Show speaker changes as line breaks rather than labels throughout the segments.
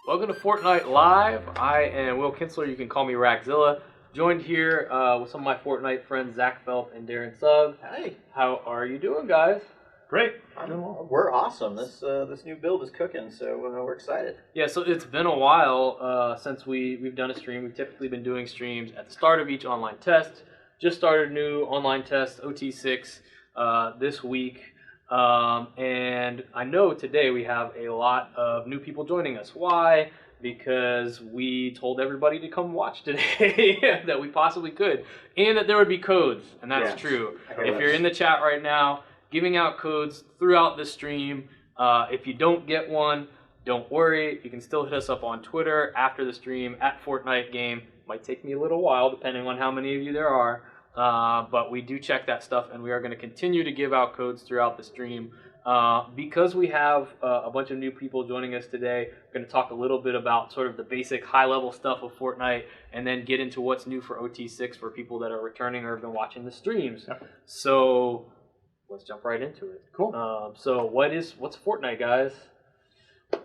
Welcome to Fortnite Live. I am Will Kinsler. You can call me Rackzilla. Joined here with some of my Fortnite friends, Zach Felt and Darren Sugg.
Hey.
How are you doing, guys?
Great.
We're awesome. This new build is cooking, so we're excited.
Yeah, so it's been a while since we've done a stream. We've typically been doing streams at the start of each online test. Just started a new online test, OT6, this week. And I know today we have a lot of new people joining us. Why? Because we told everybody to come watch today that we possibly could, and that there would be codes, and that's true. If you're in the chat right now, giving out codes throughout the stream. If you don't get one, don't worry. You can still hit us up on Twitter after the stream at Fortnite Game. Might take me a little while depending on how many of you there are. But we do check that stuff, and we are going to continue to give out codes throughout the stream. Because we have a bunch of new people joining us today, we're going to talk a little bit about sort of the basic high-level stuff of Fortnite, and then get into what's new for OT6 for people that are returning or have been watching the streams. Yep. So let's jump right into it.
Cool.
So what's Fortnite, guys?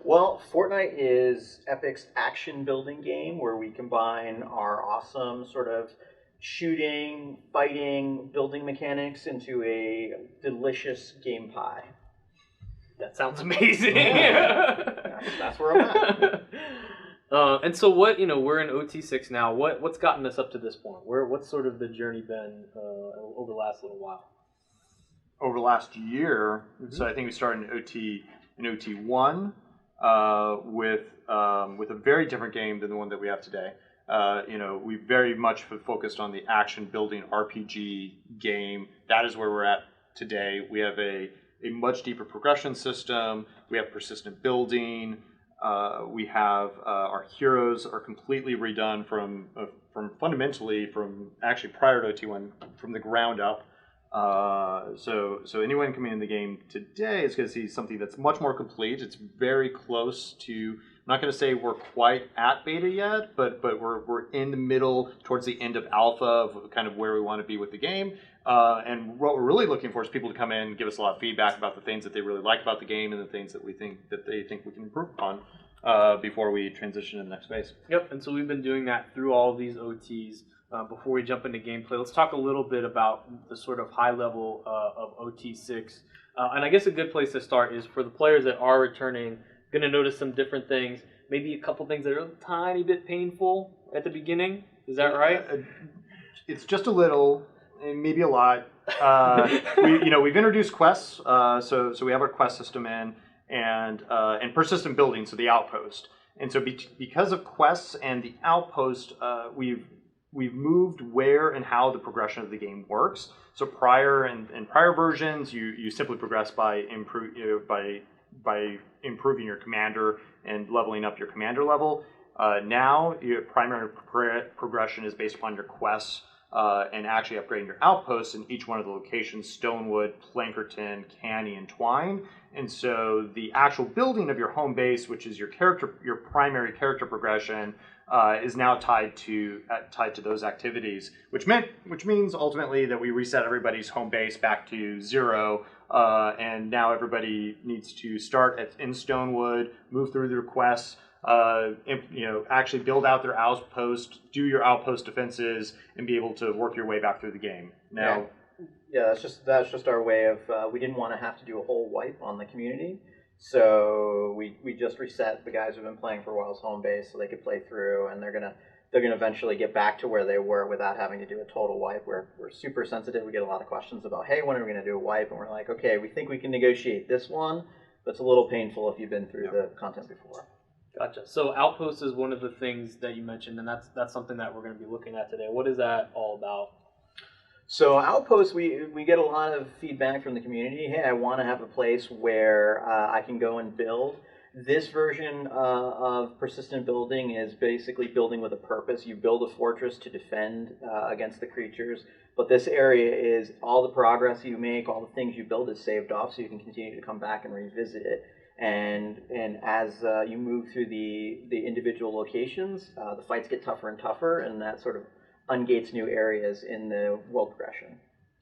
Well, Fortnite is Epic's action building game where we combine our awesome sort of shooting, fighting, building mechanics into a delicious game pie.
That sounds amazing.
That's where I'm at.
And so we're in OT6 now. What's gotten us up to this point? What's sort of the journey been over the last little while?
Over the last year, so I think we started in OT1 with a very different game than the one that we have today. We very much focused on the action building RPG game. That is where we're at today. We have a much deeper progression system. We have persistent building. We have our heroes are completely redone from fundamentally from actually prior to OT1 from the ground up. So anyone coming in the game today is going to see something that's much more complete. It's very close to. I'm not going to say we're quite at beta yet, but we're in the middle, towards the end of alpha of kind of where we want to be with the game. And what we're really looking for is people to come in and give us a lot of feedback about the things that they really like about the game and the things that they think we can improve upon before we transition to the next phase.
Yep, and so we've been doing that through all of these OTs. Before we jump into gameplay, let's talk a little bit about the sort of high level of OT6. And I guess a good place to start is for the players that are returning, going to notice some different things, maybe a couple things that are a tiny bit painful at the beginning. Is that right?
It's just a little, and maybe a lot. We've introduced quests, so we have our quest system in, and persistent building, so the outpost. And so because of quests and the outpost, we've moved where and how the progression of the game works. So in prior versions, you simply progress by improving your commander and leveling up your commander level. Now, your primary progression is based upon your quests and actually upgrading your outposts in each one of the locations: Stonewood, Plankerton, Canny, and Twine. And so the actual building of your home base, which is your primary character progression, is now tied to those activities, which means ultimately that we reset everybody's home base back to 0, and now everybody needs to start in Stonewood, move through their quests, actually build out their outpost, do your outpost defenses, and be able to work your way back through the game. Now,
yeah, that's just our way of. We didn't want to have to do a whole wipe on the community. So we just reset the guys who've been playing for a while's home base so they could play through, and they're gonna eventually get back to where they were without having to do a total wipe. We're super sensitive. We get a lot of questions about, hey, when are we gonna do a wipe? And we're like, okay, we think we can negotiate this one, but it's a little painful if you've been through the content before.
Gotcha. So Outpost is one of the things that you mentioned, and that's something that we're going to be looking at today. What is that all about?
So Outpost, we get a lot of feedback from the community. Hey, I want to have a place where I can go and build. This version of persistent building is basically building with a purpose. You build a fortress to defend against the creatures, but this area is all the progress you make, all the things you build is saved off, so you can continue to come back and revisit it. And as you move through the individual locations, the fights get tougher and tougher, and that sort of ungates new areas in the world progression.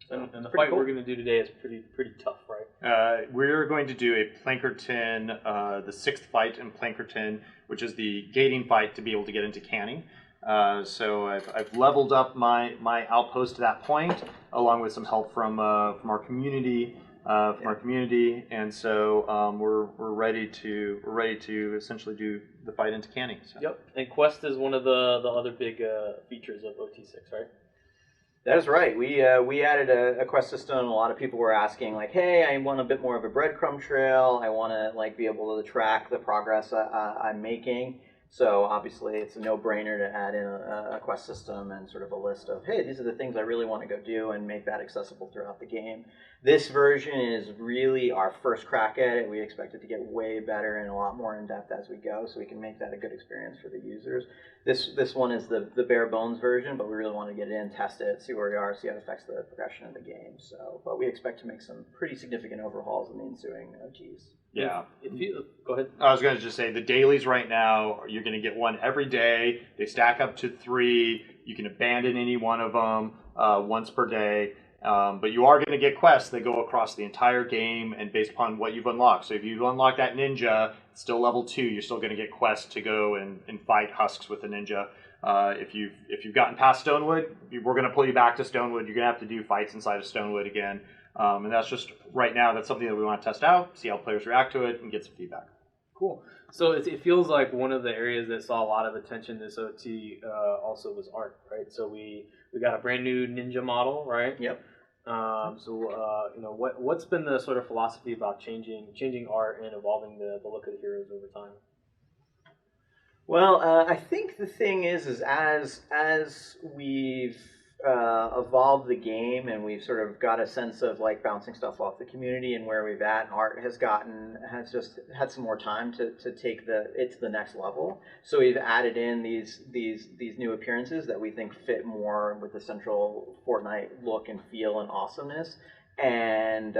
So, and the fight we're going to do today is pretty tough, right?
We're going to do a Plankerton, the 6th fight in Plankerton, which is the gating fight to be able to get into canning. So I've leveled up my outpost to that point, along with some help from our community. And so we're ready to essentially do the fight into canning. So.
Yep, and Quest is one of the other big features of OT6, right?
That is right. We added a quest system. A lot of people were asking, like, "Hey, I want a bit more of a breadcrumb trail. I want to like be able to track the progress I'm making." So obviously, it's a no-brainer to add in a quest system and sort of a list of, "Hey, these are the things I really want to go do," and make that accessible throughout the game. This version is really our first crack at it. We expect it to get way better and a lot more in depth as we go, so we can make that a good experience for the users. This one is the bare bones version, but we really want to get it in, test it, see where we are, see how it affects the progression of the game. So, but we expect to make some pretty significant overhauls in the ensuing OTs.
Yeah.
Go ahead.
I was going to just say the dailies right now, you're going to get one every day. They stack up to 3. You can abandon any one of them once per day. But you are going to get quests that go across the entire game and based upon what you've unlocked. So if you've unlocked that ninja, it's still level 2, you're still going to get quests to go and fight husks with the ninja. If you've gotten past Stonewood, we're going to pull you back to Stonewood. You're going to have to do fights inside of Stonewood again. And that's just, right now, that's something that we want to test out, see how players react to it, and get some feedback.
Cool. So it feels like one of the areas that saw a lot of attention this OT also was art, right? So we got a brand new ninja model, right?
Yep.
What's been the sort of philosophy about changing art and evolving the look of the heroes over time?
Well, I think the thing is as we've evolved the game and we've sort of got a sense of like bouncing stuff off the community and where we've at, art has just had some more time to take it to the next level. So we've added in these new appearances that we think fit more with the central Fortnite look and feel and awesomeness. And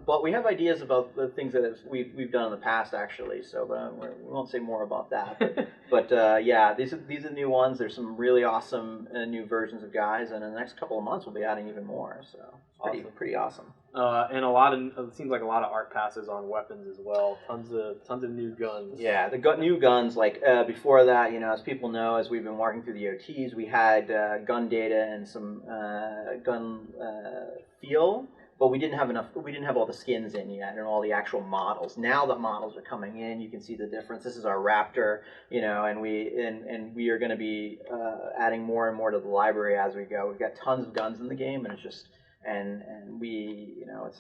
but we have ideas about the things that we've done in the past, actually. So we won't say more about that. But yeah, these are new ones. There's some really awesome new versions of guys, and in the next couple of months we'll be adding even more. So it's pretty awesome.
And it seems like a lot of art passes on weapons as well. Tons of new guns.
Yeah, new guns. Like before that, as people know, as we've been working through the OTs, we had gun data and some gun feel, but we didn't have all the skins in yet and all the actual models. Now the models are coming in. You can see the difference. This is our Raptor, and we are going to be adding more and more to the library as we go. We've got tons of guns in the game, and it's just and we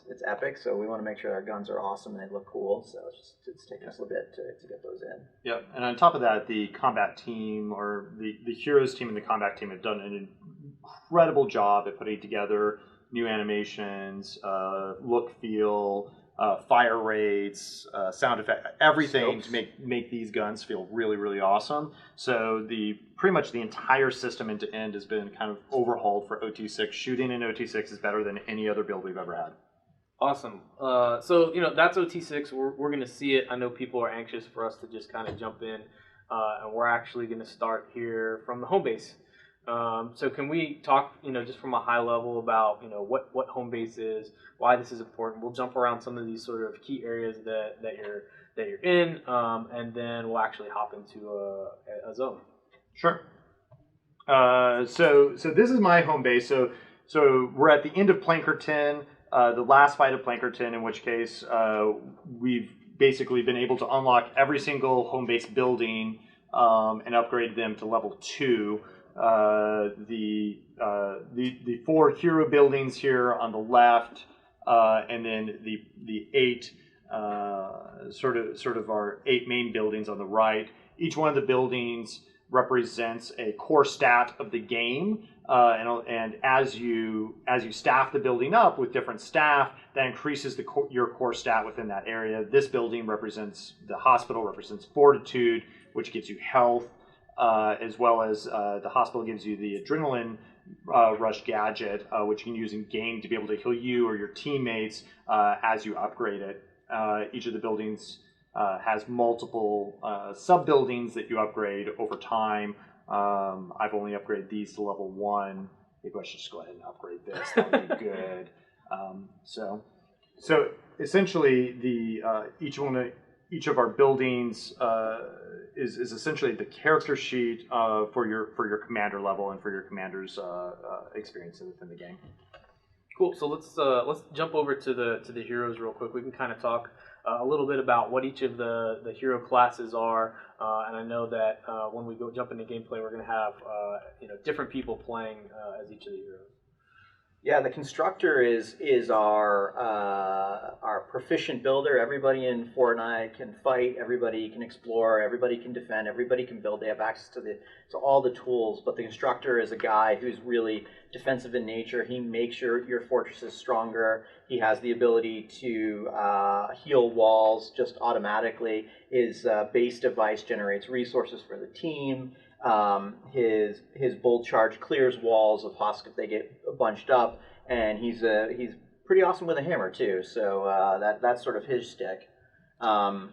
it's epic. So we want to make sure our guns are awesome and they look cool. So it's taking us a little bit to get those in.
Yep, and on top of that, the combat team or the heroes team and the combat team have done an incredible job at putting together new animations, look, feel, fire rates, sound effect, everything to make these guns feel really, really awesome. So pretty much the entire system end to end has been kind of overhauled for OT6. Shooting in OT6 is better than any other build we've ever had.
Awesome. So that's OT6. We're going to see it. I know people are anxious for us to just kind of jump in, and we're actually going to start here from the home base. So can we talk, just from a high level about, what home base is, why this is important? We'll jump around some of these sort of key areas that you're in, and then we'll actually hop into a zone.
Sure. So this is my home base. So we're at the end of Plankerton, the last fight of Plankerton, in which case we've basically been able to unlock every single home base building and upgrade them to level 2. The 4 hero buildings here on the left, and then the 8 sort of our 8 main buildings on the right. Each one of the buildings represents a core stat of the game, and as you staff the building up with different staff, that increases your core stat within that area. This building represents the hospital, represents fortitude, which gives you health. As well as the hospital gives you the adrenaline rush gadget, which you can use in game to be able to heal you or your teammates as you upgrade it. Each of the buildings has multiple sub-buildings that you upgrade over time. I've only upgraded these to level 1. Maybe I should just go ahead and upgrade this. That would be good. So essentially, each of our buildings is essentially the character sheet for your commander level and for your commander's experience within the game.
Cool. So let's jump over to the heroes real quick. We can kind of talk a little bit about what each of the hero classes are, and I know that when we jump into gameplay, we're going to have different people playing as each of the heroes.
Yeah, the constructor is our proficient builder. Everybody in Fortnite can fight. Everybody can explore. Everybody can defend. Everybody can build. They have access to all the tools. But the constructor is a guy who's really defensive in nature. He makes your fortresses stronger. He has the ability to heal walls just automatically. His base device generates resources for the team. His bolt charge clears walls of husks if they get bunched up, and he's pretty awesome with a hammer too. So that's sort of his shtick.
And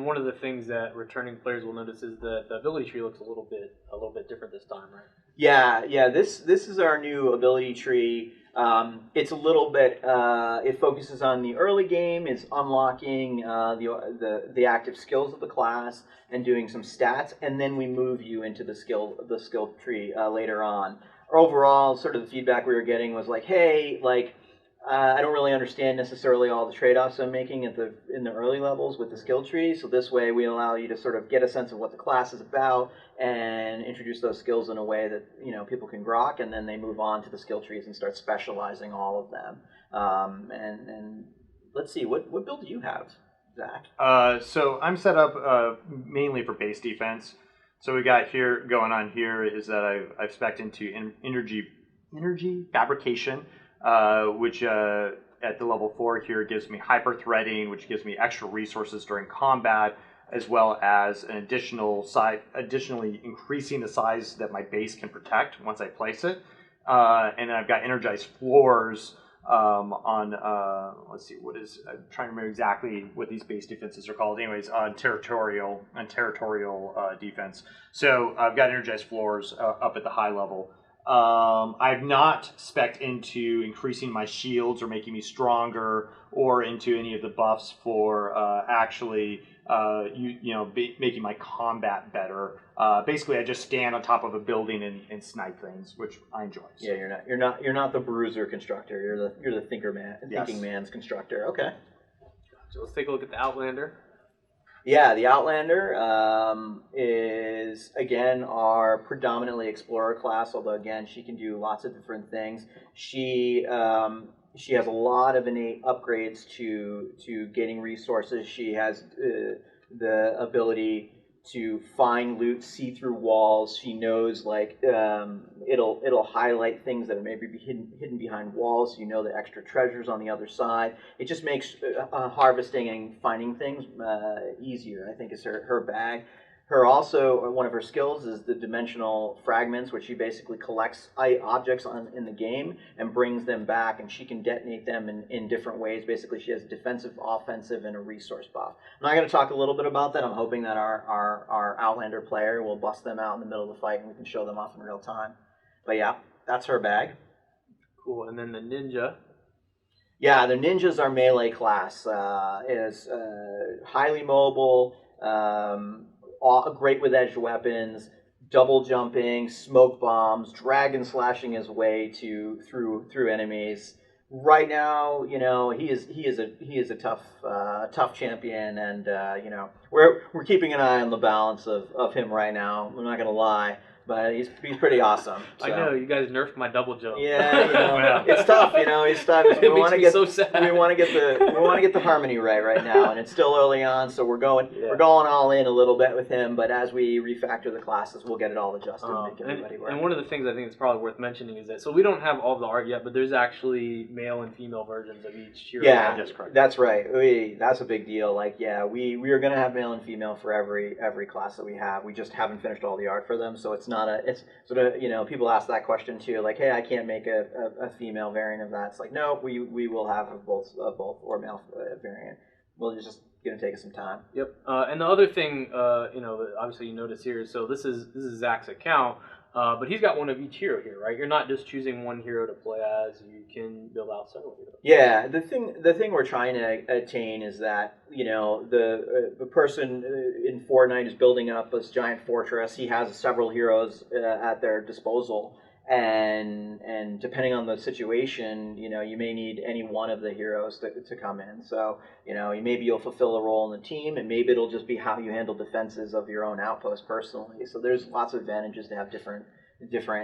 one of the things that returning players will notice is that the ability tree looks a little bit different this time, right?
Yeah. This is our new ability tree. It's a little bit. It focuses on the early game, is unlocking the active skills of the class and doing some stats, and then we move you into the skill tree later on. Overall, sort of the feedback we were getting was like, hey, I don't really understand necessarily all the trade-offs I'm making in the early levels with the skill tree. So this way, we allow you to sort of get a sense of what the class is about and introduce those skills in a way that people can grok, and then they move on to the skill trees and start specializing all of them. And let's see, what build do you have, Zach?
So I'm set up mainly for base defense. So we got here going on here is that I've spec'd into energy fabrication. Which at the level 4 here gives me hyper threading, which gives me extra resources during combat, as well as an additionally increasing the size that my base can protect once I place it. And then I've got energized floors on let's see, I'm trying to remember exactly what these base defenses are called. Anyways, on territorial defense. So I've got energized floors up at the high level. I've not spec'd into increasing my shields or making me stronger, or into any of the buffs for making my combat better. Basically, I just stand on top of a building and snipe things, which I enjoy. So.
Yeah, you're not the bruiser constructor. You're the thinking man's constructor. Okay.
So let's take a look at the Outlander.
Yeah, the Outlander is, again, our predominantly explorer class, although, again, she can do lots of different things. She has a lot of innate upgrades to gaining resources. She has the ability to find loot, see through walls. She knows it'll highlight things that are maybe hidden behind walls. So the extra treasures on the other side. It just makes harvesting and finding things easier. I think is her bag. One of her skills is the dimensional fragments, which she basically collects objects in the game and brings them back, and she can detonate them in different ways. Basically, she has defensive, offensive, and a resource buff. I'm not going to talk a little bit about that. I'm hoping that our Outlander player will bust them out in the middle of the fight and we can show them off in real time. But yeah, that's her bag.
Cool. And then the Ninja.
Yeah, the Ninja's our melee class. Is highly mobile. Great with edged weapons, double jumping, smoke bombs, dragon slashing his way through enemies. Right now, he is a tough champion, and we're keeping an eye on the balance of him right now. I'm not gonna lie. But he's pretty awesome. So.
I know you guys nerfed my double jump.
Yeah, it's tough. It's tough.
It makes me so sad.
We want to get the harmony right now, and it's still early on, so we're going all in a little bit with him. But as we refactor the classes, we'll get it all adjusted and make everybody work.
And one of the things I think is probably worth mentioning is that we don't have all of the art yet, but there's actually male and female versions of each hero.
Yeah, that's right. That's a big deal. We are going to have male and female for every class that we have. We just haven't finished all the art for them, so it's it's sort of, people ask that question too, like, hey, I can't make a female variant of that. It's like, no, we will have both or male variant. We'll just going to take us some time.
Yep. And the other thing, obviously you notice here, so this is Zach's account, but he's got one of each hero here, right? You're not just choosing one hero to play as. You can build out several heroes.
Yeah, the thing we're trying to attain is that the person in Fortnite is building up this giant fortress. He has several heroes at their disposal. And depending on the situation, you may need any one of the heroes to come in. So, maybe you'll fulfill a role in the team, and maybe it'll just be how you handle defenses of your own outpost personally. So there's lots of advantages to have different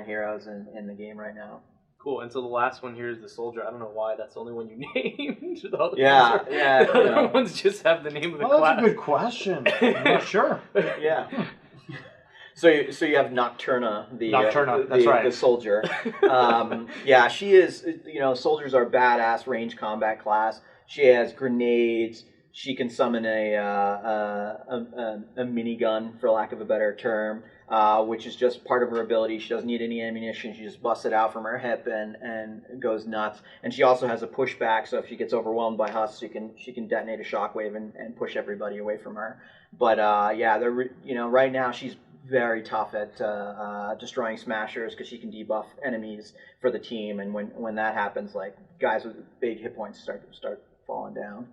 heroes in the game right now.
Cool. And so the last one here is the soldier. I don't know why that's the only one you named. The other ones just have the name of the class.
That's a good question. I'm not sure.
Yeah. So you have Nocturna, the soldier. She is. Soldiers are badass range combat class. She has grenades. She can summon a minigun, for lack of a better term, which is just part of her ability. She doesn't need any ammunition. She just busts it out from her hip and goes nuts. And she also has a pushback, so if she gets overwhelmed by husks, she can detonate a shockwave and push everybody away from her. But right now she's very tough at destroying smashers because she can debuff enemies for the team, and when that happens, like guys with big hit points start falling down.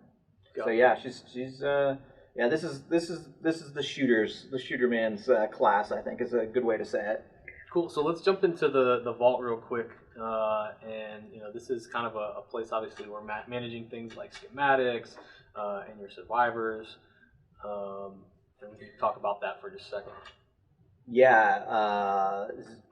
So yeah, she's this is the shooter man's class, I think, is a good way to say it.
Cool. So let's jump into the vault real quick, and this is kind of a place obviously we're managing things like schematics and your survivors, and we can talk about that for just a second.
Yeah,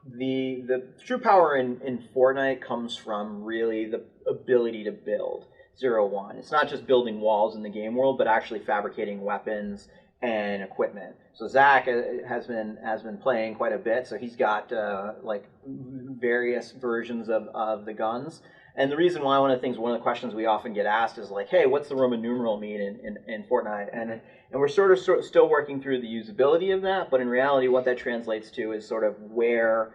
the true power in Fortnite comes from really the ability to build 0-1. It's not just building walls in the game world, but actually fabricating weapons and equipment. So Zach has been playing quite a bit, so he's got various versions of the guns. And the reason why, one of the questions we often get asked is like, hey, what's the Roman numeral mean in Fortnite? And we're sort of still working through the usability of that, but in reality what that translates to is sort of where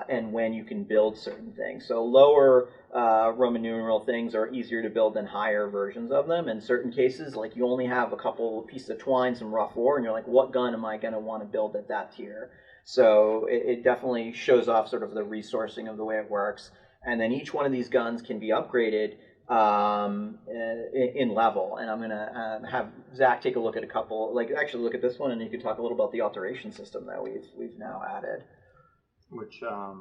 and when you can build certain things. So lower Roman numeral things are easier to build than higher versions of them. In certain cases, like you only have a couple pieces of twine, some rough ore, and you're like, what gun am I going to want to build at that tier? So it definitely shows off sort of the resourcing of the way it works. And then each one of these guns can be upgraded in level. And I'm going to have Zach take a look at a couple, actually look at this one, and you can talk a little about the alteration system that we've now added.
Which,
yeah,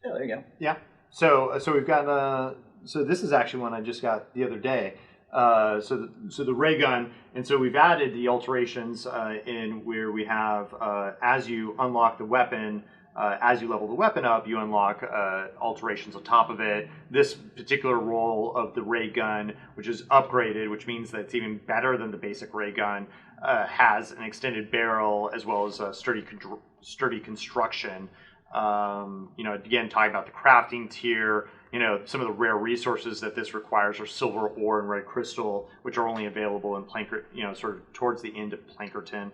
there you go.
Yeah. So we've got, so this is actually one I just got the other day. So the ray gun, and so we've added the alterations in where we have, as you unlock the weapon, as you level the weapon up, you unlock alterations on top of it. This particular role of the ray gun, which is upgraded, which means that it's even better than the basic ray gun, has an extended barrel as well as a sturdy construction. Again, talking about the crafting tier, some of the rare resources that this requires are silver ore and red crystal, which are only available in Planker, sort of towards the end of Plankerton.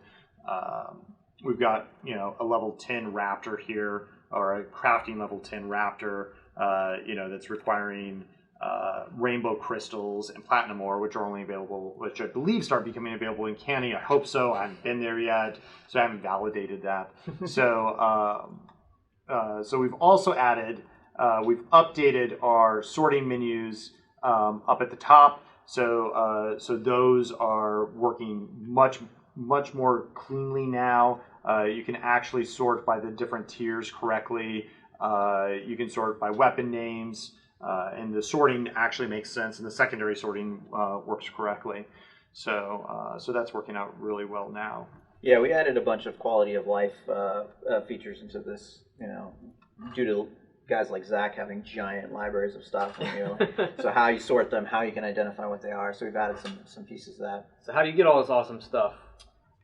We've got, a level 10 raptor here, or a crafting level 10 raptor, that's requiring rainbow crystals and platinum ore, which are only available, which I believe start becoming available in Canny. I hope so. I haven't been there yet, so I haven't validated that. So we've also added, we've updated our sorting menus up at the top. So those are working much more cleanly now. You can actually sort by the different tiers correctly. You can sort by weapon names, and the sorting actually makes sense, and the secondary sorting works correctly. So that's working out really well now.
Yeah, we added a bunch of quality of life features into this, due to guys like Zach having giant libraries of stuff. So how you sort them, how you can identify what they are. So we've added some pieces of that.
So how do you get all this awesome stuff?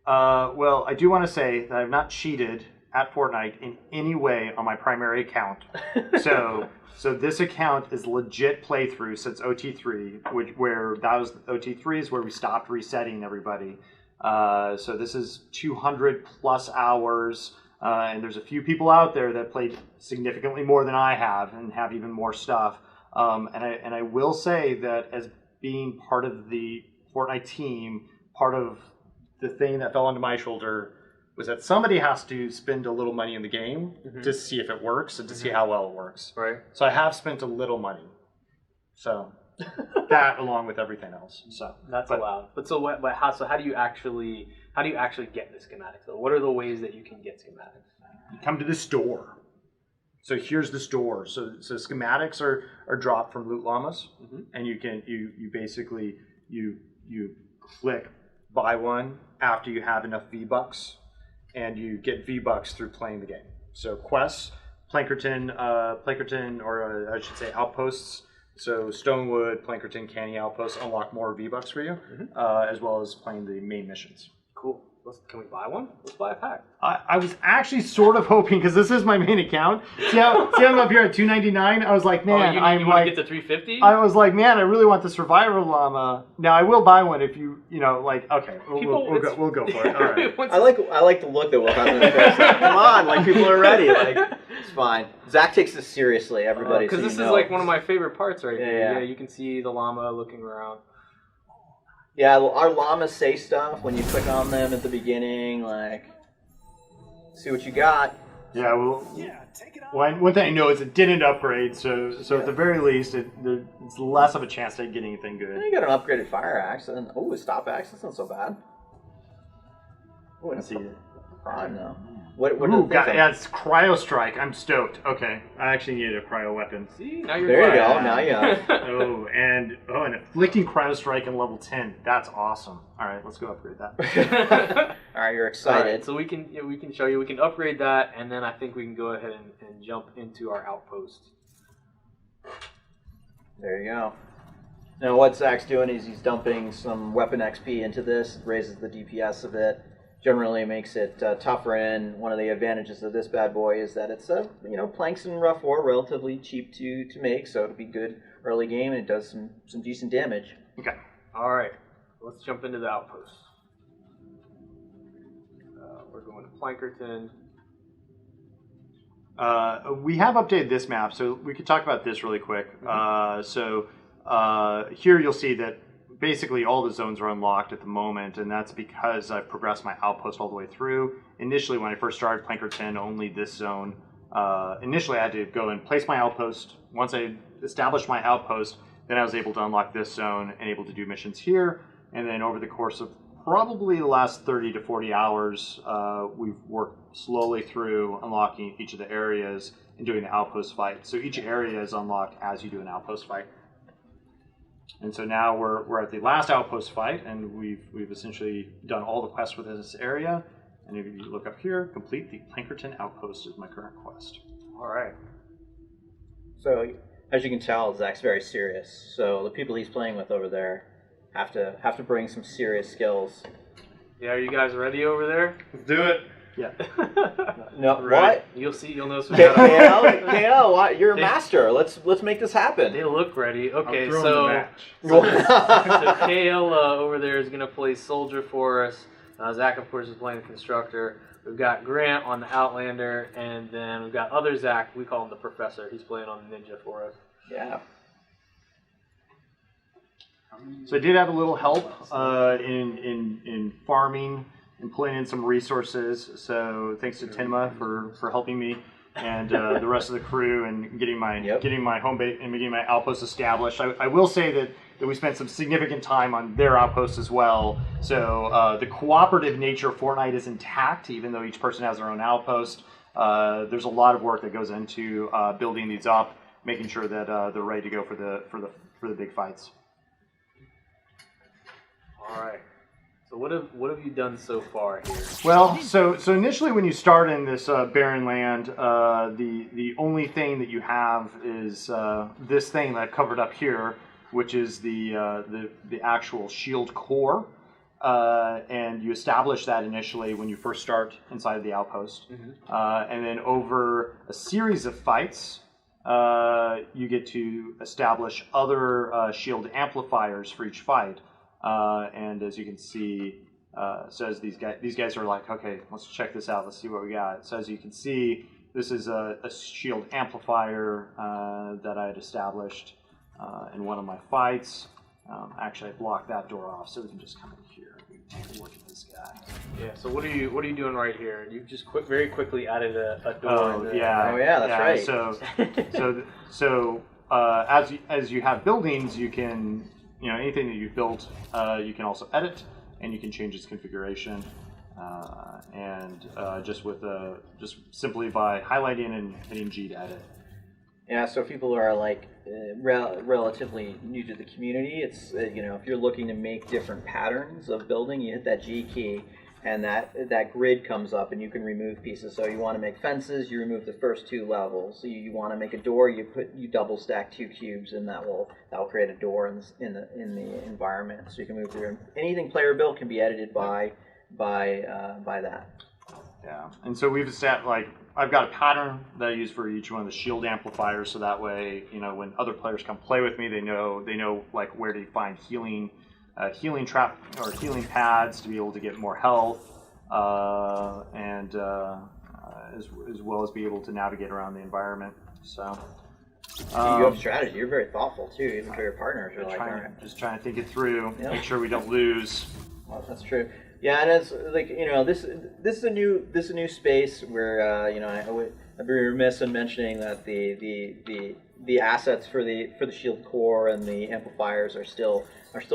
Well, I do want to say that I've not cheated at Fortnite in any way on my primary account. So this account is legit playthrough since OT3, where that was OT3 is where we stopped resetting everybody. So this is 200 plus hours, and there's a few people out there that played significantly more than I have and have even more stuff. And I will say that as being part of the Fortnite team, part of the thing that fell onto my shoulder was that somebody has to spend a little money in the game to see if it works and to see how well it works.
Right.
So I have spent a little money. So that along with everything else. So
that's allowed. But how do you actually get the schematics? So what are the ways that you can get schematics?
You come to the store. So here's the store. So schematics are dropped from Loot Llamas, and you basically click buy one after you have enough V-Bucks, and you get V-Bucks through playing the game. So quests, Plankerton, or I should say outposts. So Stonewood, Plankerton, Canny outposts unlock more V-Bucks for you, as well as playing the main missions.
Cool. Can we buy one? Let's buy a pack.
I was actually sort of hoping, because this is my main account. See how I'm up here at $2.99? I was like, man,
you want to get to $3.50?
I was like, man, I really want the Survivor Llama. Now I will buy one if you okay, we'll go for it. All right.
I like the look that we'll have in the face. Like, come on, like people are ready. Like it's fine. Zach takes this seriously. Everybody,
because this is like one of my favorite parts right here. Yeah, you can see the llama looking around.
Yeah, our llamas say stuff when you click on them at the beginning, like, see what you got.
Yeah, well, one thing I know is it didn't upgrade, so at the very least, it's less of a chance to get anything good.
You got an upgraded fire axe, and a stop axe, that's not so bad. Oh, and
see it.
Prime, though. What
yeah, it's Cryo Strike. I'm stoked. Okay, I actually needed a cryo weapon.
See, now you're
there. You go. Now you
got and afflicting Cryo Strike in level 10. That's awesome. All right, let's go upgrade that.
All right, you're excited.
All right, so we can show you. We can upgrade that, and then I think we can go ahead and jump into our outpost.
There you go. Now what Zach's doing is he's dumping some weapon XP into this, raises the DPS of it. Generally makes it tougher, and one of the advantages of this bad boy is that it's planks in rough war, relatively cheap to make, so it'll be good early game, and it does some decent damage.
Okay.
All right, let's jump into the outpost. We're going to Plankerton.
We have updated this map, so we could talk about this really quick. Here you'll see that basically all the zones are unlocked at the moment, and that's because I've progressed my outpost all the way through. Initially, when I first started Plankerton, only this zone. Initially, I had to go and place my outpost. Once I established my outpost, then I was able to unlock this zone and able to do missions here. And then over the course of probably the last 30 to 40 hours, we've worked slowly through unlocking each of the areas and doing the outpost fight. So each area is unlocked as you do an outpost fight. And so now we're at the last outpost fight, and we've essentially done all the quests within this area. And if you look up here, complete the Plankerton outpost is my current quest.
All right.
So as you can tell, Zach's very serious. So the people he's playing with over there have to bring some serious skills.
Yeah, are you guys ready over there?
Let's do it. Yeah.
No,
right. What? You'll notice we
got KL, you're a master. Let's make this happen.
They look ready. Okay,
so
KL over there is gonna play soldier for us. Zach, of course, is playing the constructor. We've got Grant on the Outlander, and then we've got other Zach. We call him the Professor. He's playing on the Ninja for us.
Yeah.
So I did have a little help in farming and putting in some resources. So thanks to Tenma for helping me and the rest of the crew and getting my home base and getting my outpost established. I will say that we spent some significant time on their outposts as well. So the cooperative nature of Fortnite is intact, even though each person has their own outpost. There's a lot of work that goes into building these up, making sure that they're ready to go for the big fights.
All right. So what have you done so far here?
Well, so initially when you start in this barren land, the only thing that you have is this thing that I've covered up here, which is the actual shield core, and you establish that initially when you first start inside of the outpost, and then over a series of fights, you get to establish other shield amplifiers for each fight. And as you can see, says these guys are like, okay, let's check this out. Let's see what we got. So as you can see, this is a shield amplifier that I had established in one of my fights. Actually, I blocked that door off, so we can just come in here and take a look at this guy.
Yeah. So what are you doing right here? You just very quickly added a door.
Oh yeah,
that's right.
So as you have buildings, you can anything that you've built, you can also edit, and you can change its configuration, just simply by highlighting and hitting G to edit.
Yeah, so if people are like relatively new to the community, it's if you're looking to make different patterns of building, you hit that G key, and that grid comes up, and you can remove pieces. So you want to make fences, you remove the first 2 levels. So you want to make a door, you double stack 2 cubes, and that will create a door in the environment. So you can move through anything player built can be edited by that.
Yeah, and so we've set I've got a pattern that I use for each one of the shield amplifiers, so that way, when other players come play with me, they know like where to find healing trap or healing pads to be able to get more health, and as well as be able to navigate around the environment. So
you have strategy. You're very thoughtful too, even for your partners. You're
just trying to think it through, make sure we don't lose.
Well, that's true. Yeah, and it's like this is a new space where I'd be remiss in mentioning that the assets for the shield core and the amplifiers are still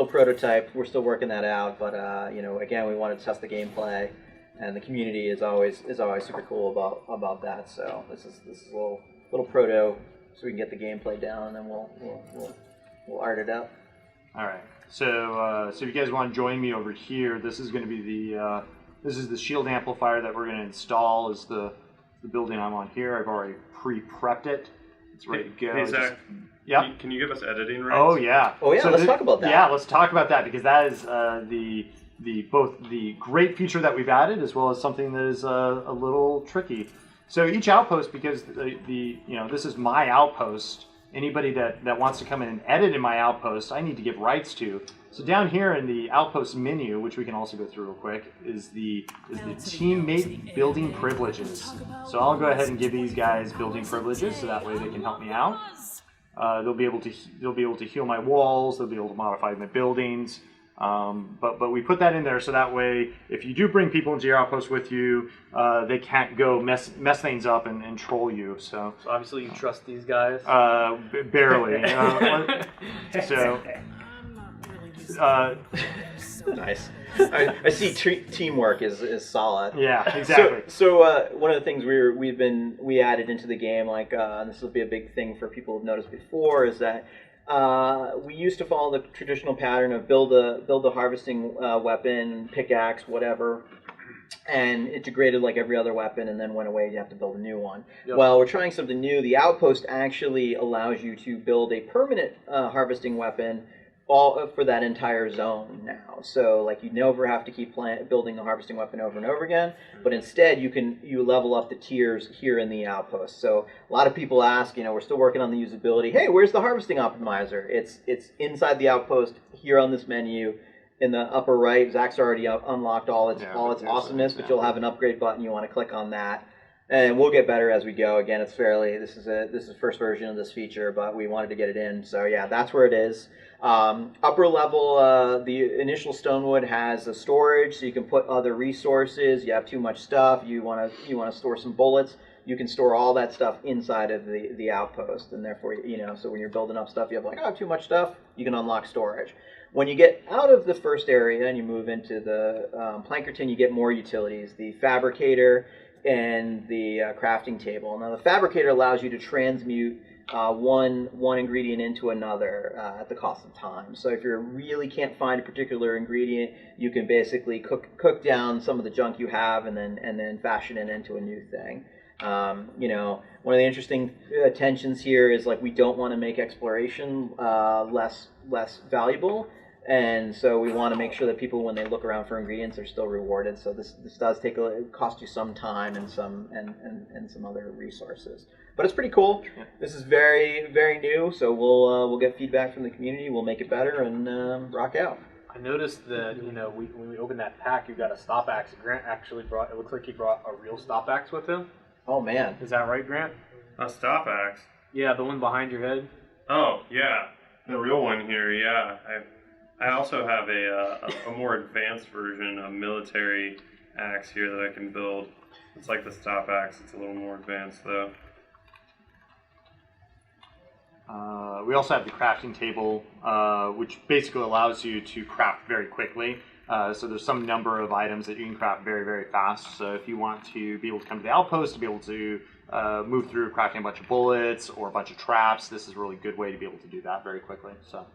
prototype. We're still working that out, but again, we wanted to test the gameplay, and the community is always super cool about that. So this is a little proto, so we can get the gameplay down, and then we'll art it up.
All right. So if you guys want to join me over here, this is going to be the shield amplifier that we're going to install. Is the building I'm on here. I've already pre-prepped it. It's ready to go.
Hey Zach,
yeah.
Can you give us editing rights?
Oh yeah.
So let's talk about that.
Yeah, let's talk about that, because that is both the great feature that we've added, as well as something that is a little tricky. So each outpost, because this is my outpost. Anybody that wants to come in and edit in my outpost, I need to give rights to. So down here in the outpost menu, which we can also go through real quick, is the teammate building privileges. So I'll go ahead and give these guys building privileges, so that way they can help me out. They'll be able to heal my walls. They'll be able to modify my buildings. But we put that in there so that way, if you do bring people into your outpost with you, they can't go mess things up and troll you. So
obviously you trust these guys.
Barely.
Nice. I see teamwork is solid.
Yeah, exactly.
So one of the things we added into the game, and this will be a big thing for people who've noticed before, is that we used to follow the traditional pattern of build a harvesting weapon, pickaxe, whatever, and it degraded like every other weapon and then went away. You have to build a new one. Yep. Well, we're trying something new. The outpost actually allows you to build a permanent harvesting weapon all for that entire zone now. So like you never have to keep building the harvesting weapon over and over again, but instead you level up the tiers here in the outpost. So a lot of people ask, we're still working on the usability. Hey, where's the harvesting optimizer? It's inside the outpost here on this menu in the upper right. Zach's already unlocked all its awesomeness, but you'll have an upgrade button. You want to click on that. And we'll get better as we go. Again, this is the first version of this feature, but we wanted to get it in. So yeah, that's where it is. Upper level, the initial Stonewood has a storage, so you can put other resources. You have too much stuff. You want to store some bullets. You can store all that stuff inside of the outpost, and therefore, so when you're building up stuff, you have too much stuff. You can unlock storage. When you get out of the first area and you move into the Plankerton, you get more utilities. The Fabricator and the crafting table. Now, the Fabricator allows you to transmute one ingredient into another at the cost of time. So if you really can't find a particular ingredient, you can basically cook down some of the junk you have and then fashion it into a new thing. One of the interesting tensions here is we don't want to make exploration less valuable. And so we want to make sure that people, when they look around for ingredients, are still rewarded. So this does cost you some time and some other resources. But it's pretty cool. This is very, very new. So we'll get feedback from the community. We'll make it better and rock out.
I noticed that when we opened that pack, you got a stop axe. Grant actually brought. It looks like he brought a real stop axe with him.
Oh man,
is that right, Grant?
A stop axe?
Yeah, the one behind your head.
Oh yeah, the real one here. Yeah, I also have a more advanced version, a military axe here that I can build. It's like the stop axe. It's a little more advanced though.
We also have the crafting table, which basically allows you to craft very quickly. So there's some number of items that you can craft very, very fast. So if you want to be able to come to the outpost to be able to move through crafting a bunch of bullets or a bunch of traps, this is a really good way to be able to do that very quickly. So,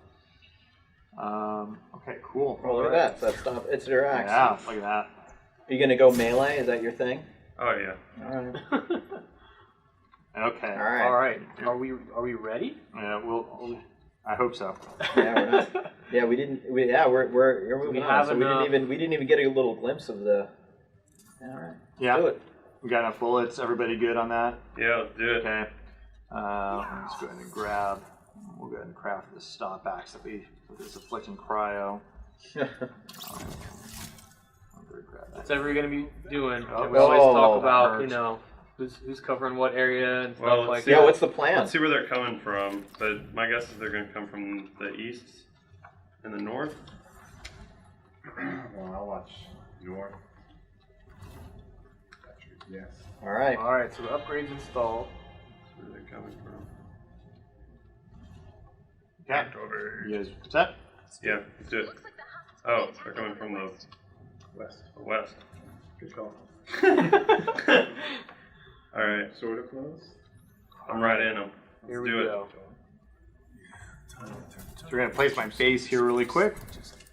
okay, cool.
Oh, look at that. So it's their axe.
Yeah, look at that.
Are you going to go melee? Is that your thing?
Oh yeah.
All right.
Okay.
All right.
Are we ready?
Yeah, I hope so.
Yeah, we're not. Yeah, we didn't. You're moving on. So we didn't even get a little glimpse of the. All right.
Yeah.
Do it.
We got enough bullets. Everybody good on that?
Yeah, let's do it.
Okay. Let's go ahead and grab. We'll go ahead and craft this stop axe that we with this afflicting cryo.
What's everybody going to be doing?
Oh,
We always talk
that
about,
hurts.
who's covering what area and
Well,
stuff like
see
Yeah,
that.
what's the plan?
Let's see where they're coming from, but my guess is they're going to come from the east and the north.
Well, I'll watch north. Yes.
All right.
All right, so the upgrade's installed.
That's where they're coming from.
Okay. You guys set?
Yeah, let's do it. Oh, they're coming from the
West.
west.
Good call.
All right,
Sort of close.
I'm right in them.
Here
Let's
we
do it.
go.
So we're gonna place my base here really quick.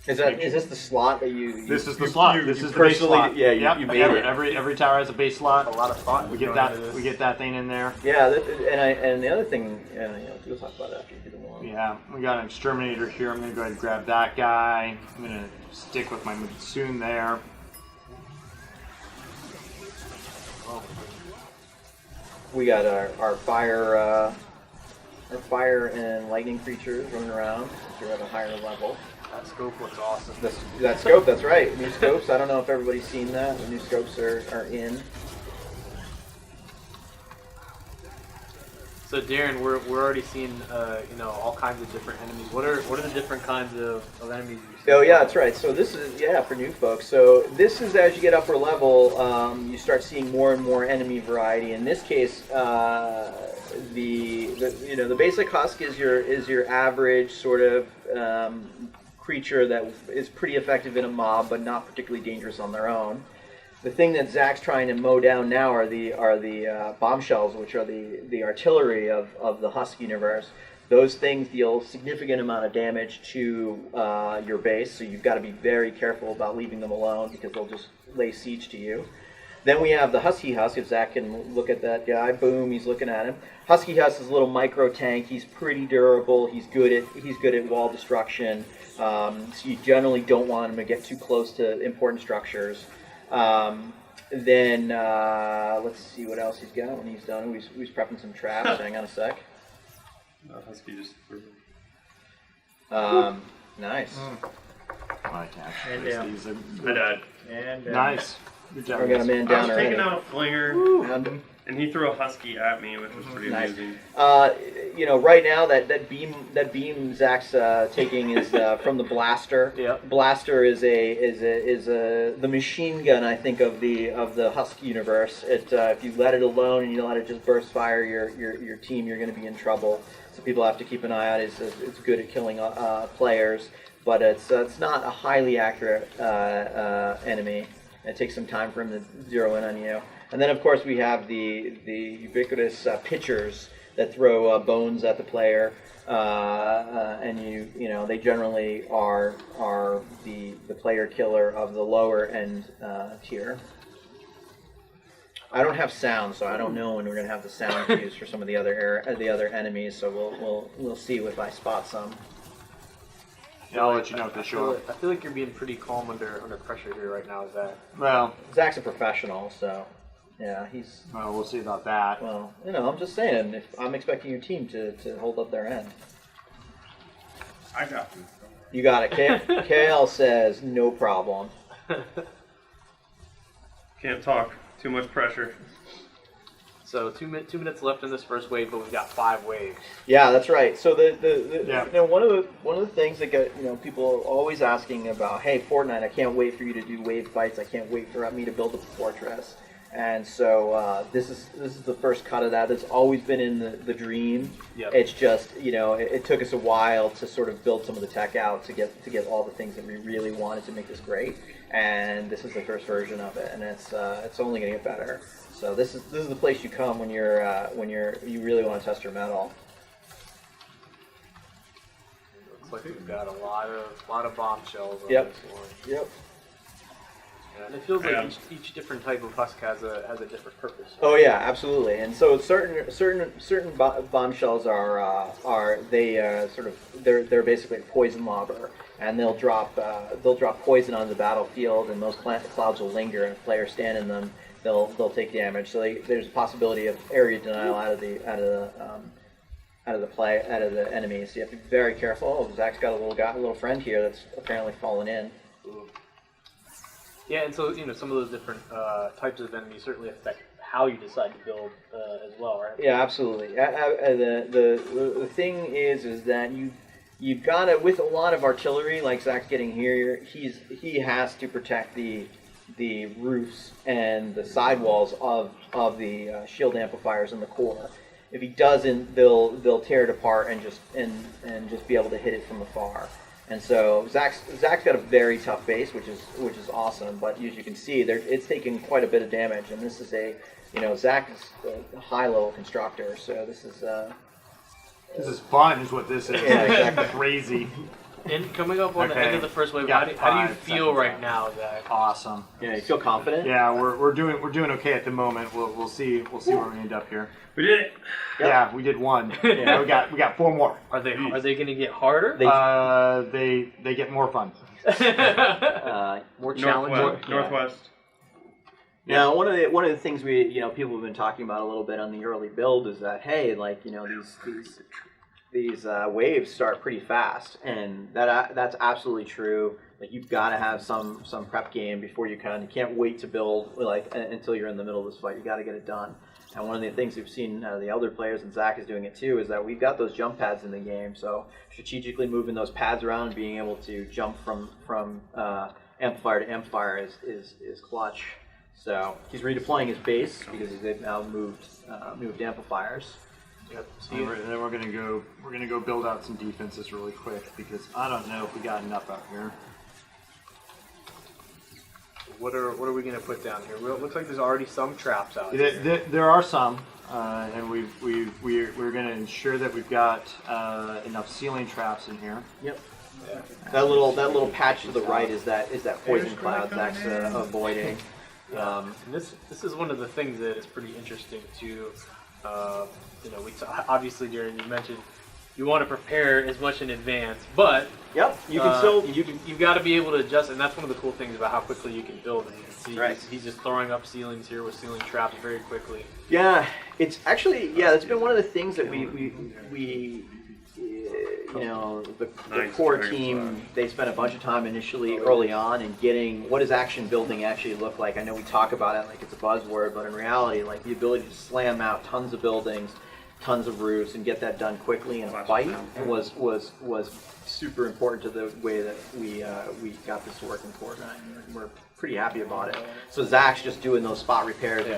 Is this the slot that you?
This is the slot. This is the base
personally-
slot.
yeah, you-
Yep,
you made it.
Every tower has a base slot.
A lot of thought.
We get that. We get that thing in there.
Yeah, and the other thing, we'll talk about it after you do the one.
Yeah, we got an exterminator here. I'm gonna go ahead and grab that guy. I'm gonna stick with my monsoon there.
We got our fire and lightning creatures running around. You're at a higher level.
That scope looks awesome.
That scope, that's right. New scopes. I don't know if everybody's seen that. The new scopes are in.
So Darren, we're already seeing all kinds of different enemies. What are the different kinds of enemies you see?
Oh yeah, that's right. So this is for new folks. So this is as you get upper level, you start seeing more and more enemy variety. In this case, the basic husk is your average sort of creature that is pretty effective in a mob, but not particularly dangerous on their own. The thing that Zach's trying to mow down now are the bombshells, which are the artillery of the Husk universe. Those things deal significant amount of damage to your base, so you've got to be very careful about leaving them alone because they'll just lay siege to you. Then we have the Husky Husk. If Zach can look at that guy, boom, he's looking at him. Husky Husk is a little micro tank. He's pretty durable. He's good at wall destruction. So you generally don't want him to get too close to important structures. Then let's see what else he's got when he's done. He's prepping some traps. Hang on a sec.
Husky just threw it.
Nice.
I can't.
And down.
These are-
I died.
And
Nice. Good job.
I got a
guys.
man
I
down
was
already.
taking out a flinger, and he threw a husky at me, which was pretty
Nice.
amazing.
Right now that beam Zach's taking is from the blaster.
Yep.
Blaster is the machine gun, I think, of the Husk universe. If you let it alone and you let it just burst fire your team, you're going to be in trouble. So people have to keep an eye out. It's good at killing players, but it's not a highly accurate enemy. It takes some time for him to zero in on you. And then, of course, we have the ubiquitous pitchers that throw bones at the player, and they generally are the player killer of the lower end tier. I don't have sound, so I don't know when we're going to have the sound cues for some of the other enemies. So we'll see if I spot some.
Yeah, I'll let you know for sure.
I feel like you're being pretty calm under pressure here right now, Zach.
Well,
Zach's a professional, so yeah,
we'll see about that.
well. I'm just saying, if I'm expecting your team to hold up their end.
I got you.
You got it. KL says no problem.
Can't talk. Too much pressure.
So 2 minutes left in this first wave, but we've got 5 waves.
Yeah, that's right. So
Yeah.
one of the things that get people always asking about, hey Fortnite, I can't wait for you to do wave fights. I can't wait for me to build a fortress. And so this is the first cut of that. That's always been in the dream.
Yep.
It's just it took us a while to sort of build some of the tech out to get all the things that we really wanted to make this great. And this is the first version of it, and it's only going to get better. So this is the place you come when you really want to test your metal.
Looks like we've got a lot of bombshells on
Yep.
this one.
Yep.
Yeah, and it feels like
Yeah.
each different type of husk has a different purpose.
Oh yeah, absolutely. And so certain bombshells they're basically poison lobber, and they'll drop poison on the battlefield, and those clouds will linger, and if players stand in them, they'll take damage. So there's a possibility of area denial out of the enemy. So you have to be very careful. Oh, Zach's got a little friend here that's apparently fallen in.
Yeah, and so some of those different types of enemies certainly affect how you decide to build as well, right?
Yeah, absolutely. The thing is that you've got to, with a lot of artillery like Zach's getting here, he has to protect the roofs and the sidewalls of the shield amplifiers in the core. If he doesn't, they'll tear it apart and just be able to hit it from afar. And so Zach's got a very tough base, which is awesome. But as you can see, it's taking quite a bit of damage, and this is Zach is a high level constructor, so this is
fun, is what this is.
Yeah, exactly.
Crazy.
And coming up on the
Okay.
end of the first wave,
We
how
got
do you
5
feel
seconds
right
left.
now, Zach?
Awesome.
Yeah, you feel confident?
Yeah, we're doing okay at the moment. We'll see where we end up here.
We did it.
Yep.
Yeah, we did 1.
Yeah.
we got 4 more.
Are they going to get harder?
They get more fun.
More challenging.
Northwest.
Now, one of the things people have been talking about a little bit on the early build is that these waves start pretty fast, and that's absolutely true. Like, you've got to have some prep game before you can't wait to build until you're in the middle of this fight. You got to get it done. And one of the things we've seen out of the other players, and Zach is doing it too, is that we've got those jump pads in the game. So strategically moving those pads around and being able to jump from amplifier to amplifier is clutch. So he's redeploying his base because they've now moved amplifiers.
Yep.
And then we're gonna go build out some defenses really quick because I don't know if we got enough out here.
What are we going to put down here? Well, it looks like there's already some traps out here.
There are some, and we're going to ensure that we've got enough ceiling traps in here.
Yep. Yeah. That little patch to the right is that poison cloud Zach's avoiding.
And this is one of the things that is pretty interesting too. Obviously, Darren, you mentioned you want to prepare as much in advance, but
yep, you can still
you've got to be able to adjust, and that's one of the cool things about how quickly you can build. And you can see
right.
he's just throwing up ceilings here with ceiling traps very quickly.
Yeah, it's actually that's been one of the things that we the core team, they spent a bunch of time initially early on in getting what does action building actually look like. I know we talk about it like it's a buzzword, but in reality, like the ability to slam out tons of buildings, tons of roofs, and get that done quickly in a fight was super important to the way that we got this to work in Fortnite. And we're pretty happy about it. So Zach's just doing those spot repairs.
Yeah.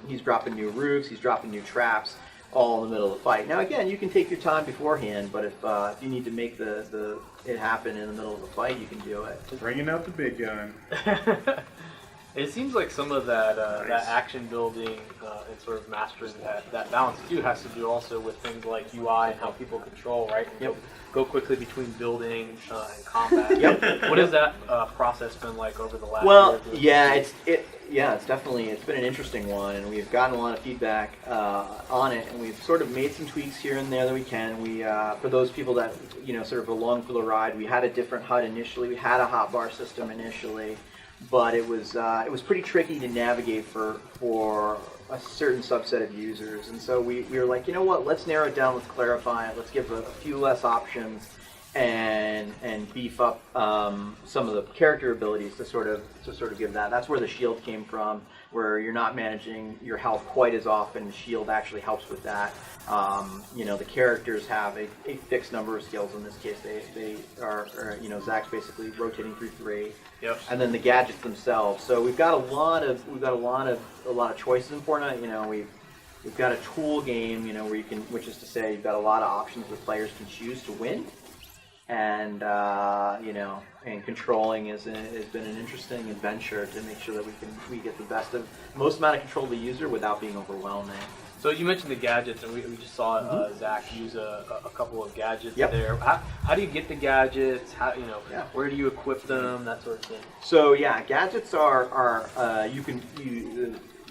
He's dropping new roofs. He's dropping new traps, all in the middle of the fight. Now again, you can take your time beforehand, but if you need to make it happen in the middle of the fight, you can do it.
Bringing out the big gun.
It seems like some of that action building and sort of mastering that balance too has to do also with things like UI and how people control, right? And go quickly between building and combat.
Yep.
What has that process been like over the last
year? It's definitely been an interesting one, and we've gotten a lot of feedback on it, and we've sort of made some tweaks here and there that we can. We for those people that sort of along for the ride, we had a different HUD initially. We had a hotbar system initially, but it was pretty tricky to navigate for a certain subset of users, and so we were like, you know what? Let's narrow it down. Let's clarify it. Let's give a few less options and beef up some of the character abilities to sort of give that. That's where the shield came from. where you're not managing your health quite as often. Shield actually helps with that. The characters have a fixed number of skills. In this case, they are Zach's basically rotating through 3.
Yep.
And then the gadgets themselves. So we've got a lot of choices in Fortnite. We've got a tool game, where you can, which is to say, you've got a lot of options that players can choose to win. And and controlling has been an interesting adventure to make sure that we get the most amount of control of the user without being overwhelming.
So you mentioned the gadgets, and we just saw Zach use a couple of gadgets
Yep.
there. How do you get the gadgets?
Yeah.
Where do you equip them? That sort of thing.
So yeah, gadgets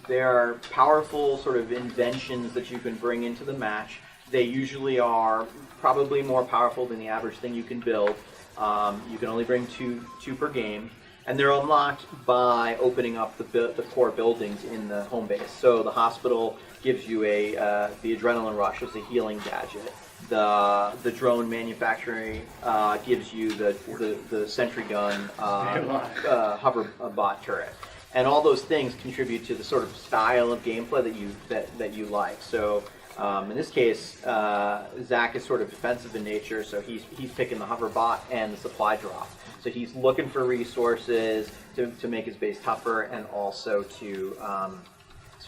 they are powerful sort of inventions that you can bring into the match. They usually are probably more powerful than the average thing you can build. You can only bring two per game, and they're unlocked by opening up the core buildings in the home base. So the hospital gives you the adrenaline rush as a healing gadget. The drone manufacturing gives you the sentry gun hover bot turret. And all those things contribute to the sort of style of gameplay that you like. So in this case, Zach is sort of defensive in nature, so he's picking the hover bot and the supply drop. So he's looking for resources to make his base tougher, and also to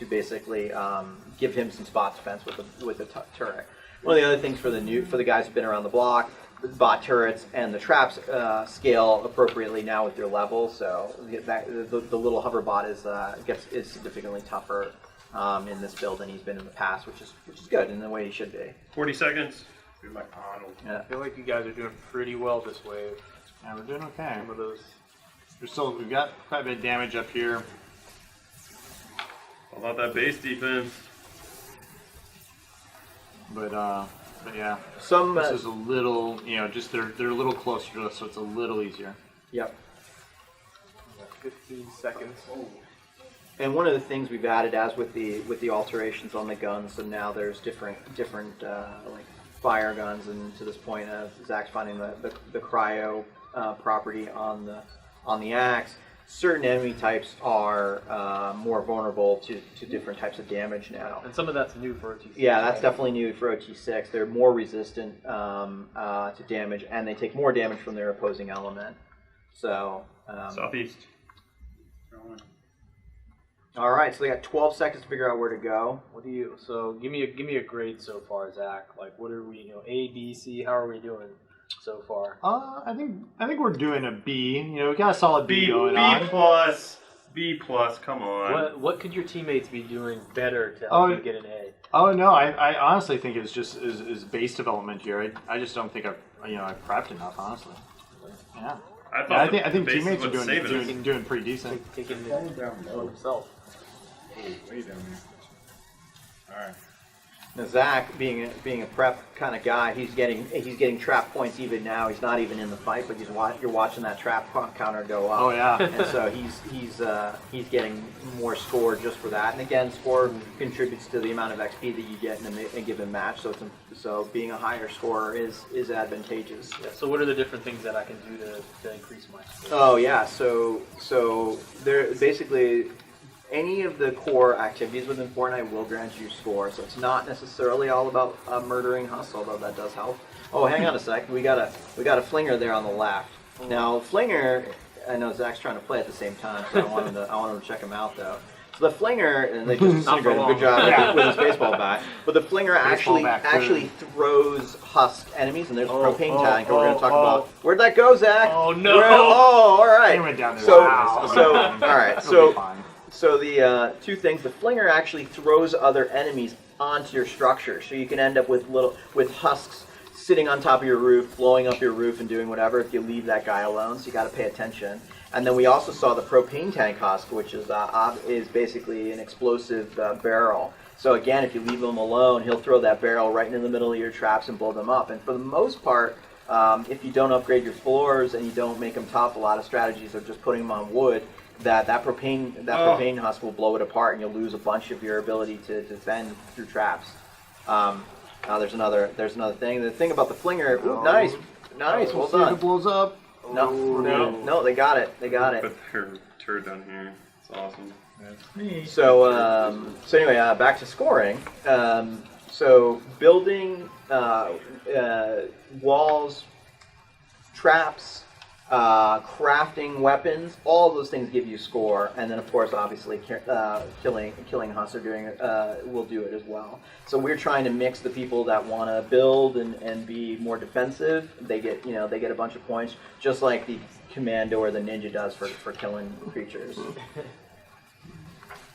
basically give him some spot defense with the turret. One of the other things for the guys who've been around the block, the bot turrets and the traps scale appropriately now with your level. So the little hover bot is significantly tougher in this build than he's been in the past, which is good in the way he should be.
40 seconds.
Be like Arnold.
Yeah.
I feel like you guys are doing pretty well this wave.
Yeah, we're doing okay.
Some of those.
We've got quite a bit of damage up here.
How about that base defense?
But yeah,
This
is a little, just they're a little closer to us, so it's a little easier.
Yep.
15 seconds.
And one of the things we've added, as with the alterations on the guns, so now there's different like fire guns, and to this point, Zach's finding the cryo property on the axe. Certain enemy types are more vulnerable to different types of damage now.
And some of that's new for OT6.
Yeah, that's definitely new for OT6. They're more resistant to damage, and they take more damage from their opposing element. So
Southeast.
all right, so they got 12 seconds to figure out where to go.
So give me a grade so far, Zach. Like, what are we? A, B, C. How are we doing so far?
I think we're doing a B. We got a solid B going
B
on.
plus. B plus. Come on.
What could your teammates be doing better to help you get an A?
Oh no, I honestly think it's just is base development here. I just don't think I've prepped enough, honestly. Yeah. I think teammates are doing pretty decent.
Taking
Down
it
low.
on himself.
Oh, way down there. All right.
Now Zach, being a prep kind of guy, he's getting trap points even now. He's not even in the fight, but you're watching that trap counter go up.
Oh yeah.
And so he's getting more score just for that. And again, score contributes to the amount of XP that you get in a given match. So being a higher scorer is advantageous.
Yeah, so what are the different things that I can do to increase my score?
Oh yeah. So there basically, any of the core activities within Fortnite will grant you score, so it's not necessarily all about murdering hustle, although that does help. Oh, hang on a sec. We got a flinger there on the left. Now, flinger, I know Zach's trying to play at the same time, so I want him to check him out though. So the flinger, and they just disintegrated. Good job with his baseball bat. But the flinger actually throws husk enemies, and there's a propane tank we're going to talk about. Where'd that go, Zach?
Oh no!
All right.
He went down there.
So
Wow.
all right.
It'll be fine.
So the two things, the flinger actually throws other enemies onto your structure, so you can end up with husks sitting on top of your roof, blowing up your roof, and doing whatever if you leave that guy alone. So you got to pay attention. And then we also saw the propane tank husk, which is basically an explosive barrel. So again, if you leave him alone, he'll throw that barrel right in the middle of your traps and blow them up. And for the most part, if you don't upgrade your floors and you don't make them tough, a lot of strategies are just putting them on wood. That propane husk will blow it apart, and you'll lose a bunch of your ability to defend through traps. Now there's another thing. The thing about the flinger, ooh, nice, well
See if
done.
it blows up.
No, they got it.
Put their turret down here. It's awesome.
That's me.
So anyway, back to scoring. So building walls, traps, crafting weapons, all of those things give you score, and then of course, obviously, killing Huss are doing will do it as well. So we're trying to mix the people that want to build and be more defensive. They get a bunch of points, just like the commando or the ninja does for killing creatures.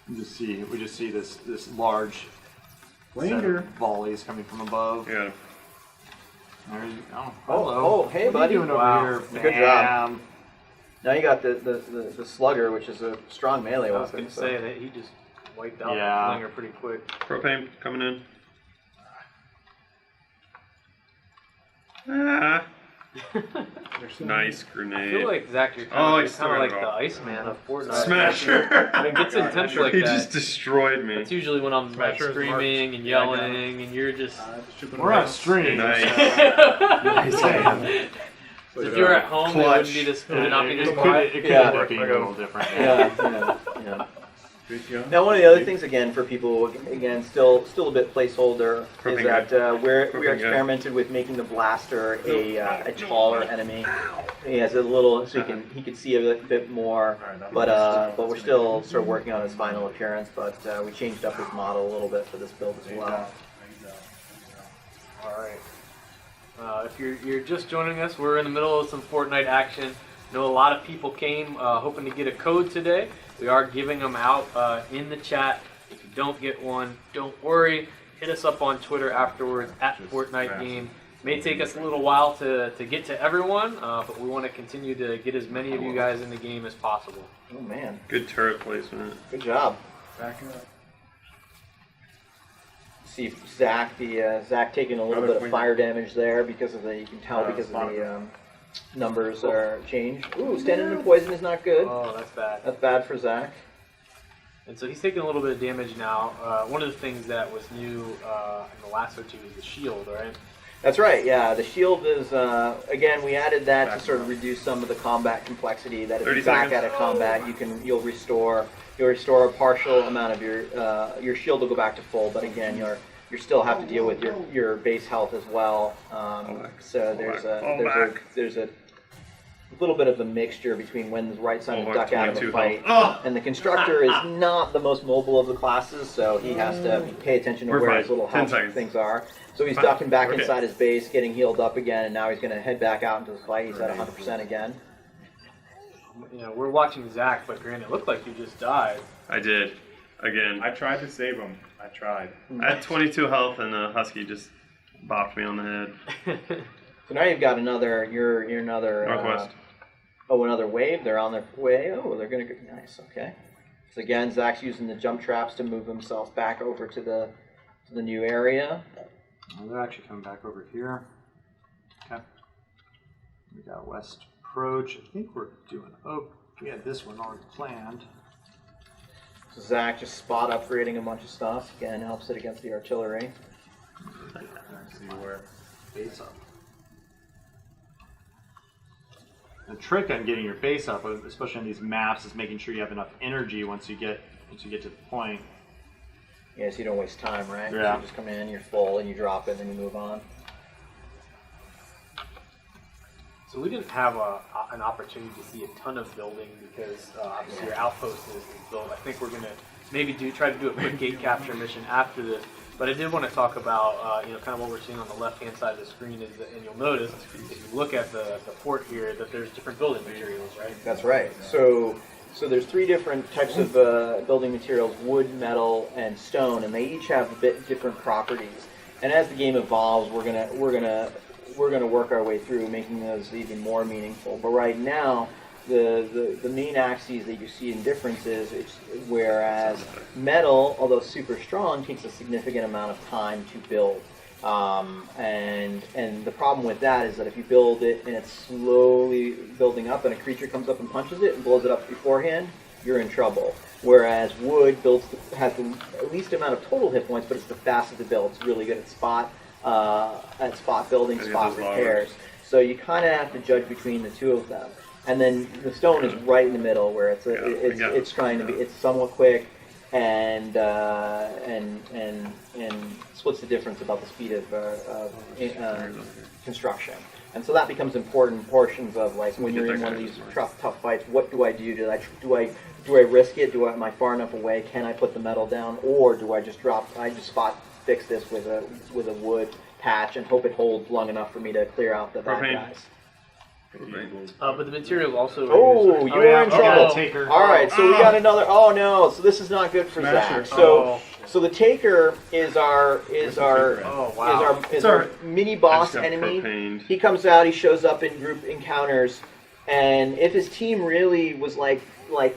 We just see this large set
Lander.
of volleys coming from above.
Yeah.
There you go.
Oh, hey,
what
buddy.
Are you doing
Wow.
over here?
Good job.
Bam.
Now you got the slugger, which is a strong melee
I was
weapon.
going to say that he just wiped out
Yeah.
the flinger pretty quick.
Propane coming in. Ah. Nice
I
grenade.
feel like, Zach, you're
Oh,
kind
I
of
started
like the
off.
Iceman of Fortnite.
Smasher.
When it gets intense like
He
that,
just destroyed me.
that's usually when I'm like
Smasher is
screaming and yelling, and you're just...
We're on stream.
Nice.
If you were at home, it wouldn't be this. Would it not be this quiet?
It could
Yeah.
end up being a little different.
Yeah.
Good job.
Now, one of the other things, again, for people, again, still a bit placeholder, is
Cropping
that we
Cropping
experimented with making the blaster a taller enemy. He has a little, so he could see a bit more, but we're still sort of working on his final appearance. But we changed up his model a little bit for this build as well.
All right. If you're just joining us, we're in the middle of some Fortnite action. I know a lot of people came hoping to get a code today. We are giving them out in the chat. If you don't get one, don't worry. Hit us up on Twitter afterwards at Fortnite Game. May take us a little while to get to everyone, but we want to continue to get as many of you guys in the game as possible.
Oh man,
Good turret placement.
good job.
Back up.
See Zach, Zach taking a little bit of fire damage there because of you can tell because of the numbers are changed. Ooh, standing in poison is not good.
Oh, that's bad.
That's bad for Zach.
And so he's taking a little bit of damage now. One of the things that was new in the last OT was the shield, right?
That's right, yeah. The shield is, again, we added that to sort of reduce some of the combat complexity, that if
30
you're back
seconds.
out of combat, you'll restore a partial amount of your shield will go back to full, but again, you still have to deal with your base health as well. So there's a little bit of a mixture between when the right side to duck out of a
22
fight,
health.
and the constructor is not the most mobile of the classes, so he has to pay attention to
We're
where
fine.
his little
10
health
seconds.
things are. So he's
Fine.
ducking back
Okay.
inside his base, getting healed up again, and now he's going to head back out into the fight. He's at 100% again.
You know, we're watching Zach, but Grant, it looked like you just died.
I did. Again.
I tried to save him. I tried.
I had 22 health and the Husky just bopped me on the head.
So now you've got another. You're another.
Northwest.
Another wave. They're on their way. Oh, they're going to go. Nice. Okay. So again, Zach's using the jump traps to move himself back over to the new area.
Well, they're actually coming back over here. Okay. We got west approach. I think we're doing. Oh, we had this one already planned.
So Zach just spot upgrading a bunch of stuff. Again, helps it against the artillery.
Let's see where base up. The trick on getting your base up, especially on these maps, is making sure you have enough energy once you get to the point.
Yeah, so you don't waste time, right? So
Yeah.
you just come in, you're full, and you drop it, and then you move on.
So we didn't have an opportunity to see a ton of building because obviously your outpost is built. I think we're going to maybe try to do a quick gate capture mission after this. But I did want to talk about kind of what we're seeing on the left-hand side of the screen is that, and you'll notice if you look at the port here that there's different building materials, right?
That's right. So there's three different types of building materials: wood, metal, and stone, and they each have a bit different properties. And as the game evolves, we're gonna work our way through making those even more meaningful. But right now, the main axes that you see in differences, whereas metal, although super strong, takes a significant amount of time to build. And the problem with that is that if you build it and it's slowly building up and a creature comes up and punches it and blows it up beforehand, you're in trouble. Whereas wood has the least amount of total hit points, but it's the fastest to build. It's really good at spot building, spot repairs. So you kind of have to judge between the two of them. and then the stone is right in the middle where it's trying to be. It's somewhat quick, and splits the difference about the speed of construction. And so that becomes important portions of like when you're in one of these tough fights. What do I do? Do I risk it? Am I far enough away? Can I put the metal down, or do I just spot fix this with a wood patch and hope it holds long enough for me to clear out the bad guys?
But the material also.
Oh, you are in trouble.
Taker.
All right, so we got another. Oh no, so this is not good for Zach. So the Taker is our mini boss enemy.
Propaned.
He comes out. He shows up in group encounters, and if his team really was like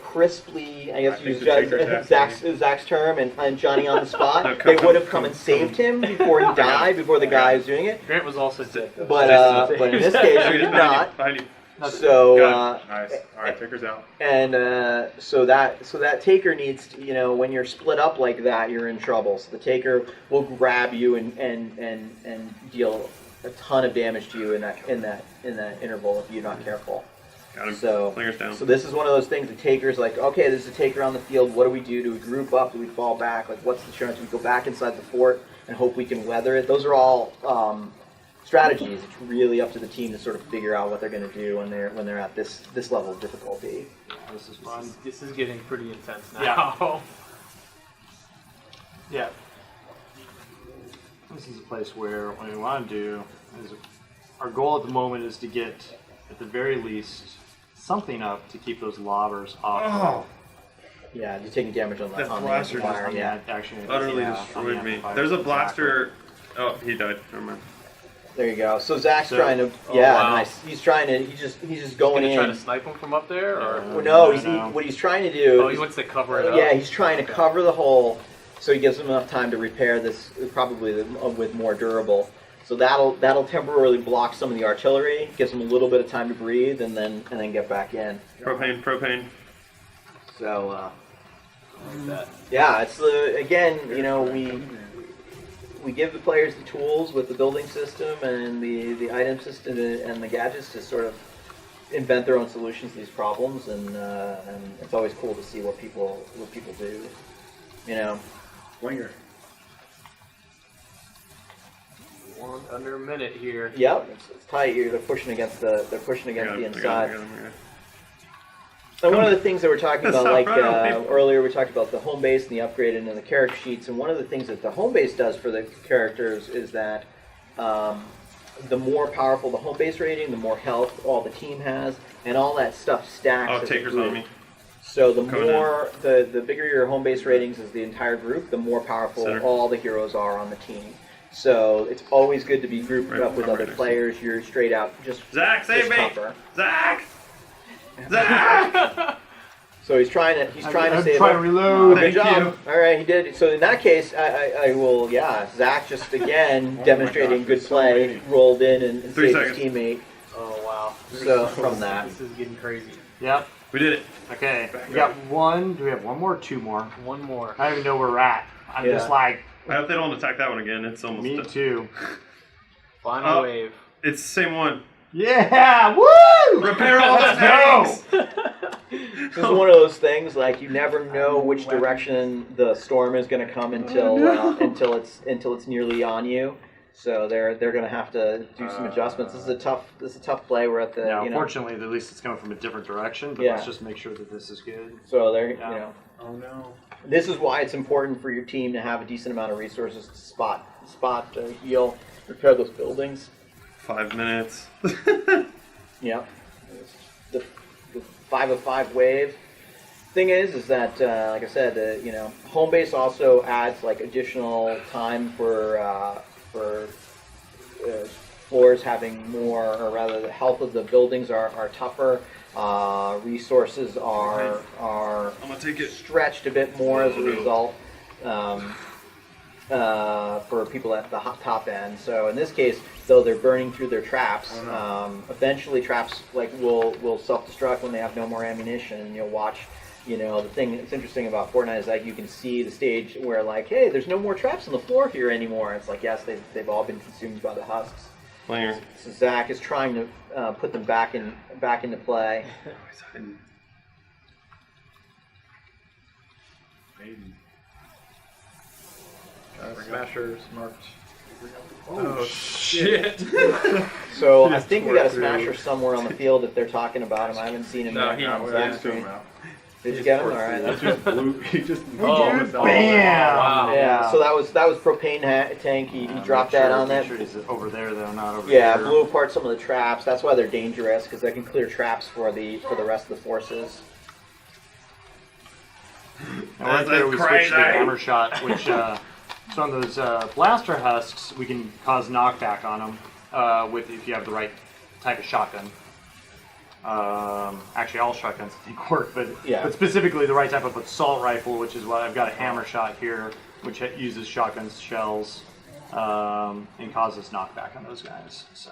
crisply, I guess use Zach's term, and Johnny on the spot, they would have come and saved him before he died, before the guy was doing it.
Grant was also dead.
But in this case, he did not. So
Nice. All right, Taker's out.
and so that Taker needs to, when you're split up like that, you're in trouble. So the Taker will grab you and deal a ton of damage to you in that interval if you're not careful.
Got him.
So,
down.
so this is one of those things. The Taker's like, okay, there's a Taker on the field. What do we do? Do we group up? Do we fall back? Like, what's the chance? We go back inside the fort and hope we can weather it. Those are all strategies. It's really up to the team to sort of figure out what they're going to do when they're at this level of difficulty.
This is fun.
This is getting pretty intense now.
Yeah. Yeah. This is a place where what we want to do is our goal at the moment is to get, at the very least, something up to keep those lobbers off.
Yeah, you're taking damage on
That
the
blaster
wire.
On the-
Yeah,
actually,
Utterly
yeah,
destroyed
on the
me.
amplifier.
There's a
Exactly.
blaster. Oh, he died. Never mind.
there you go. So Zach's
So-
trying to.
Oh,
Yeah,
wow.
nice. He's trying to. He's just going
Gonna
in.
try to snipe him from up there, or
Well, no,
No.
what he's trying to do.
oh, he wants to cover it up.
Yeah, he's trying to cover the hole, so he gives him enough time to repair this, probably with more durable. So that'll temporarily block some of the artillery, gives him a little bit of time to breathe, and then get back in.
Propane.
So
Like that.
yeah, it's again, we give the players the tools with the building system and the item system and the gadgets to sort of invent their own solutions to these problems, and it's always cool to see what people do.
Winger.
One under a minute here.
Yep, it's tight. They're pushing against the inside. And one of the things that we're talking
That's
about,
not
like
right.
earlier, we talked about the home base and the upgrade and the character sheets. And one of the things that the home base does for the characters is that the more powerful the home base rating, the more health all the team has, and all that stuff stacks.
Oh,
as a
Taker's
group.
on me.
So the
Coming
more the bigger your home base ratings as the entire group, the more powerful
Center.
all the heroes are on the team. So it's always good to be grouped
Right,
up with
right
other
next.
players. You're straight out just
Zach, save
just
me!
tougher.
Zach! Zach!
So he's trying to
I'm
save
trying to
him.
reload.
Good
Thank
job. All right, he did. So in that case, I will. Yeah, Zach just again demonstrating
gosh,
good
so
play,
many.
rolled in and
3
saved
seconds.
his teammate.
Oh wow.
So from that,
This is getting crazy.
Yep.
We did it.
Okay. We got one. Do we have one more or two more?
One more.
I don't even know where we're at. I'm
Yeah.
just like,
I hope they don't attack that one again. It's almost
me
done.
too.
Final
Oh.
wave.
It's the same one.
Yeah! Woo!
Repair all the
Let's go!
tanks!
this is one of those things like you never know which direction the storm is going to come until it's nearly on you. So they're going to have to do some adjustments. This is a tough play. We're at the
Now, fortunately, at least it's coming from a different direction, but
Yeah.
let's just make sure that this is good.
So they're
Yeah.
Oh no.
This is why it's important for your team to have a decent amount of resources to spot, heal, repair those buildings.
5 minutes.
Yeah. The 5 of 5 wave. Thing is that like I said, home base also adds like additional time for floors having more, or rather, the health of the buildings are tougher. Resources are
I'm gonna take it.
stretched a bit more as a result for people at the top end. So in this case, though they're burning through their traps, eventually traps will self-destruct when they have no more ammunition. And you'll watch. The thing that's interesting about Fortnite is that you can see the stage where, like, hey, there's no more traps on the floor here anymore. It's like, yes, they've all been consumed by the husks.
Flinger.
So Zach is trying to put them back into play.
Maiden. Smashers marked.
Oh shit!
So I think we got a Smasher somewhere on the field if they're talking about him. I haven't seen him
No,
yet
he-
on
Well,
Zach's
I threw him
screen.
out.
Did you get him? All right.
He just blew. He just.
Oh,
Bam!
wow.
Yeah. So that was propane tank. He dropped that on
Make
that.
sure he's over there though, not over
Yeah,
here.
blew apart some of the traps. That's why they're dangerous because they can clear traps for the rest of the forces.
And right there we switched to the hammer shot, which some of those blaster husks we can cause knockback on them with if you have the right type of shotgun. Actually, all shotguns I think work, but specifically the right type of assault rifle, which is why I've got a hammer shot here, which uses shotgun shells and causes knockback on those guys. So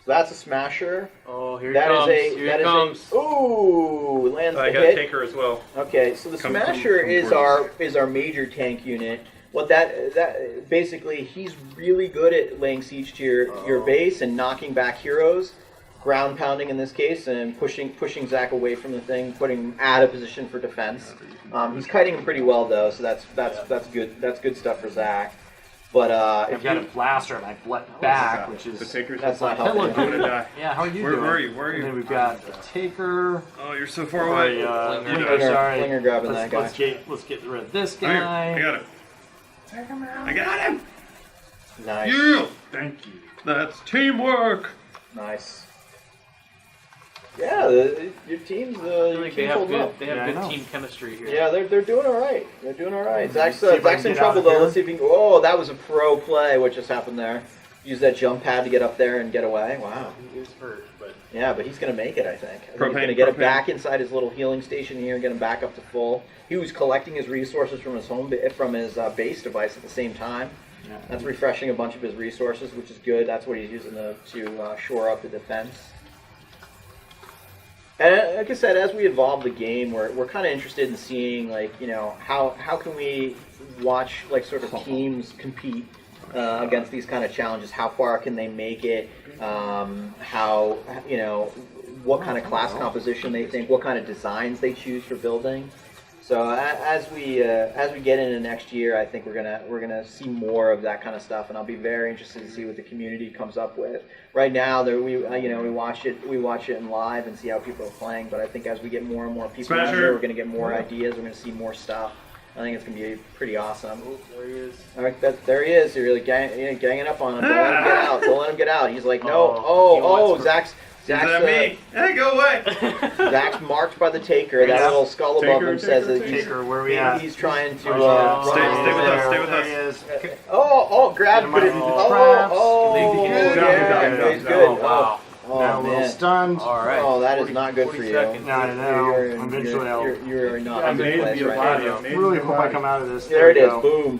that's a Smasher.
Oh, here
That
it comes.
is
Here it comes.
Ooh, lands
I
the
got a
hit.
tanker as well.
Okay, so the
Come
Smasher
from
is our major tank unit. What that basically, he's really good at laying siege to your base and knocking back heroes, ground pounding in this case, and pushing Zach away from the thing, putting him out of position for defense. He's kiting him pretty well though, so that's good. That's good stuff for Zach. But
I've got a blaster at my back, which is
The taker's
that's not
Hello,
helping.
I'm gonna die.
yeah. How are you
Where
doing?
are you? Where are
And then
you?
we've got the taker.
Oh, you're so far away.
Flinger grabbing that guy.
Let's get rid of this
Come here.
guy.
I got him. I got him.
Nice,
Yeah.
Thank you.
That's teamwork.
nice. Yeah, your team's
I
your
think they
team's
have
holding
good.
up.
They have
Yeah, I
good
know.
team chemistry here.
Yeah, they're doing all right. They're doing all right. Zach's
See if I
Zach's
can
in
get out
trouble
of
though.
here.
Let's see if he can. Oh, that was a pro play. What just happened there? Use that jump pad to get up there and get away. Wow.
He was hurt, but
Yeah, but he's gonna make it. I think. He's
Propane,
gonna get it
propane.
back inside his little healing station here and get him back up to full. He was collecting his resources from his base device at the same time.
Yeah.
That's refreshing a bunch of his resources, which is good. That's what he's using to shore up the defense. And like I said, as we evolve the game, we're kind of interested in seeing, like, you know, how can we watch, like, sort of teams compete against these kind of challenges? How far can they make it? How, you know, what kind of class composition they think, what kind of designs they choose for building. So as we get into next year, I think we're gonna see more of that kind of stuff, and I'll be very interested to see what the community comes up with. Right now, we watch it in live and see how people are playing. But I think as we get more and more people out
Smasher.
there, we're gonna get more ideas. We're gonna see more stuff. I think it's gonna be pretty awesome.
oh, there he is.
All right, there he is. You're really ganging up on him. Don't let him get out. Don't let him get out. He's like, no.
He
Oh,
wants
Zach's.
Is that me? Hey, go away.
Zach's marked by the taker. That little skull above him says that
Taker, where we at?
he's trying to
Stay
run
with us. Stay with
There
us.
he is.
grab
Get him
it.
out of the
Oh,
traps.
yeah, he's good.
Oh, wow.
Oh,
Now a little
man.
stunned.
All right.
Oh, that is not good
40
for you.
seconds.
No, I know. Eventually I'll
You're not
I
in a
made
good
it
place
be a
right
body.
now.
I made it
really
be a
hope I
body.
come out of this.
There it
we
is.
go.
Boom.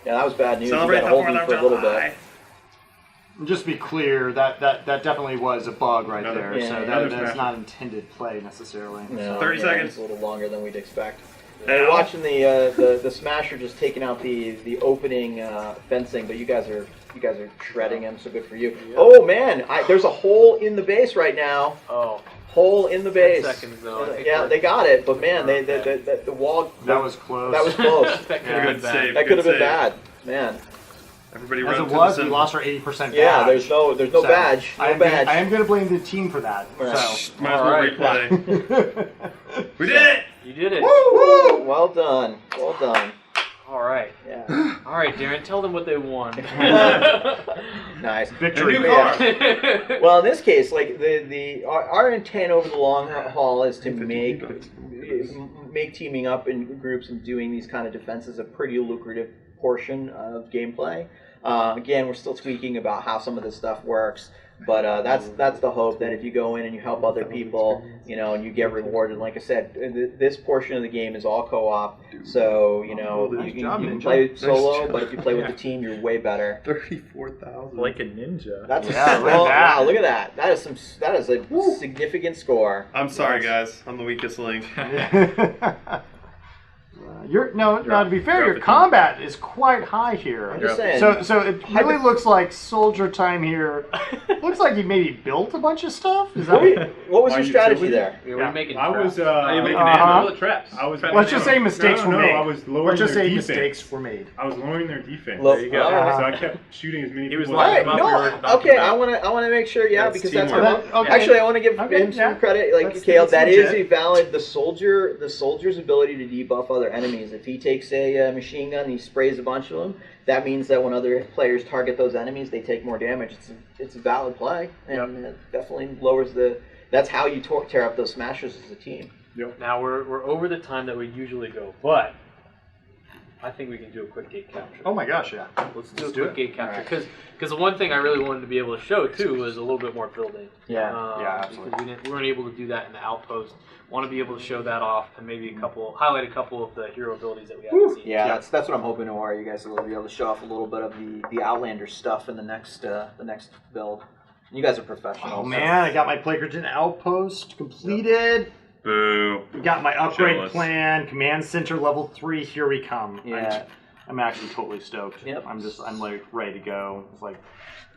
Yeah, that was bad news.
Celebrate
You
the
got to hold
4th
him
of
for a little
July.
bit.
And just to be clear, that definitely was a bug right
Another-
there.
yeah,
So
another
that's
smash.
not intended play necessarily.
No,
30
yeah,
seconds.
It's a little longer than we'd expect.
Now.
We're watching the Smasher just taking out the opening fencing, but you guys are shredding him. So good for you. Oh man, there's a hole in the base right now.
Oh,
Hole in the
10
base.
seconds though. I think
Yeah,
we're-
they got it, but man, the wall.
That was close.
That was close.
that could
Yeah.
have
Good
been bad.
save.
That could have been
save.
bad, man.
Everybody
As
run
it
to the
was, we
center.
lost our 80% badge.
Yeah, there's no
So,
badge. No badge.
I am going to blame the team for that.
Right.
So.
Might as
All
well
right.
replay. We did it!
You did it.
Woo! Well done. Well done.
All right.
Yeah.
All right, Darren. Tell them what they won.
Nice.
A
Victory.
new car!
Well, in this case, like our intent over the long haul is to make teaming up in groups and doing these kind of defenses a pretty lucrative portion of gameplay. Again, we're still tweaking about how some of this stuff works, but that's the hope, that if you go in and you help other people, you know, and you get rewarded. Like I said, this portion of the game is all co-op, so you know you can play solo, but if you play with the team, you're way better.
34,000.
Like a ninja.
That's
Yeah, look at
wow,
that.
wow, look at that. That is a significant score.
I'm sorry, guys. I'm the weakest link.
Now to be fair, your
the
combat is quite high here.
I'm just saying.
So it really looks like soldier time here. Looks like you maybe built a bunch of stuff. Is that
what was
Why
your strategy
utility?
there?
Yeah, we're making
I
traps.
was.
Are you making
Uh-huh.
traps?
I was.
Let's just say mistakes were made.
I was lowering
Let's just
their
say
defense.
mistakes were made.
I was lowering their defense.
Look,
There you go.
So I kept shooting as many
He was
people
All
as
right,
About
no,
your- about
okay.
your-
I want to make sure,
That's
because that's
teamwork.
how.
Okay.
Actually, I want to give
Okay,
him some
yeah.
credit. Like
That's
Kale, that is
legit.
a valid. The soldier's ability to debuff other enemies. If he takes a machine gun and he sprays a bunch of them, that means that when other players target those enemies, they take more damage. It's a valid play, and it definitely lowers the. That's how you tear up those smashers as a team.
Now we're over the time that we usually go, but I think we can do a quick gate capture.
Oh my gosh, yeah.
Let's do
Let's
a
do
quick
it.
gate capture
Alright.
because the one thing I really wanted to be able to show too was a little bit more building.
Yeah.
Yeah, absolutely.
Because we weren't able to do that in the outpost. Want to be able to show that off and maybe highlight a couple of the hero abilities that we haven't seen.
Yeah, that's what I'm hoping to. You guys will be able to show off a little bit of the Outlander stuff in the next build. You guys are professionals.
Oh man, I got my Plagerton outpost completed.
Boo.
We got my upgrade
Jealous.
plan. Command center level 3. Here we come.
Yeah.
I'm actually totally stoked.
Yep.
I'm like ready to go. It's like.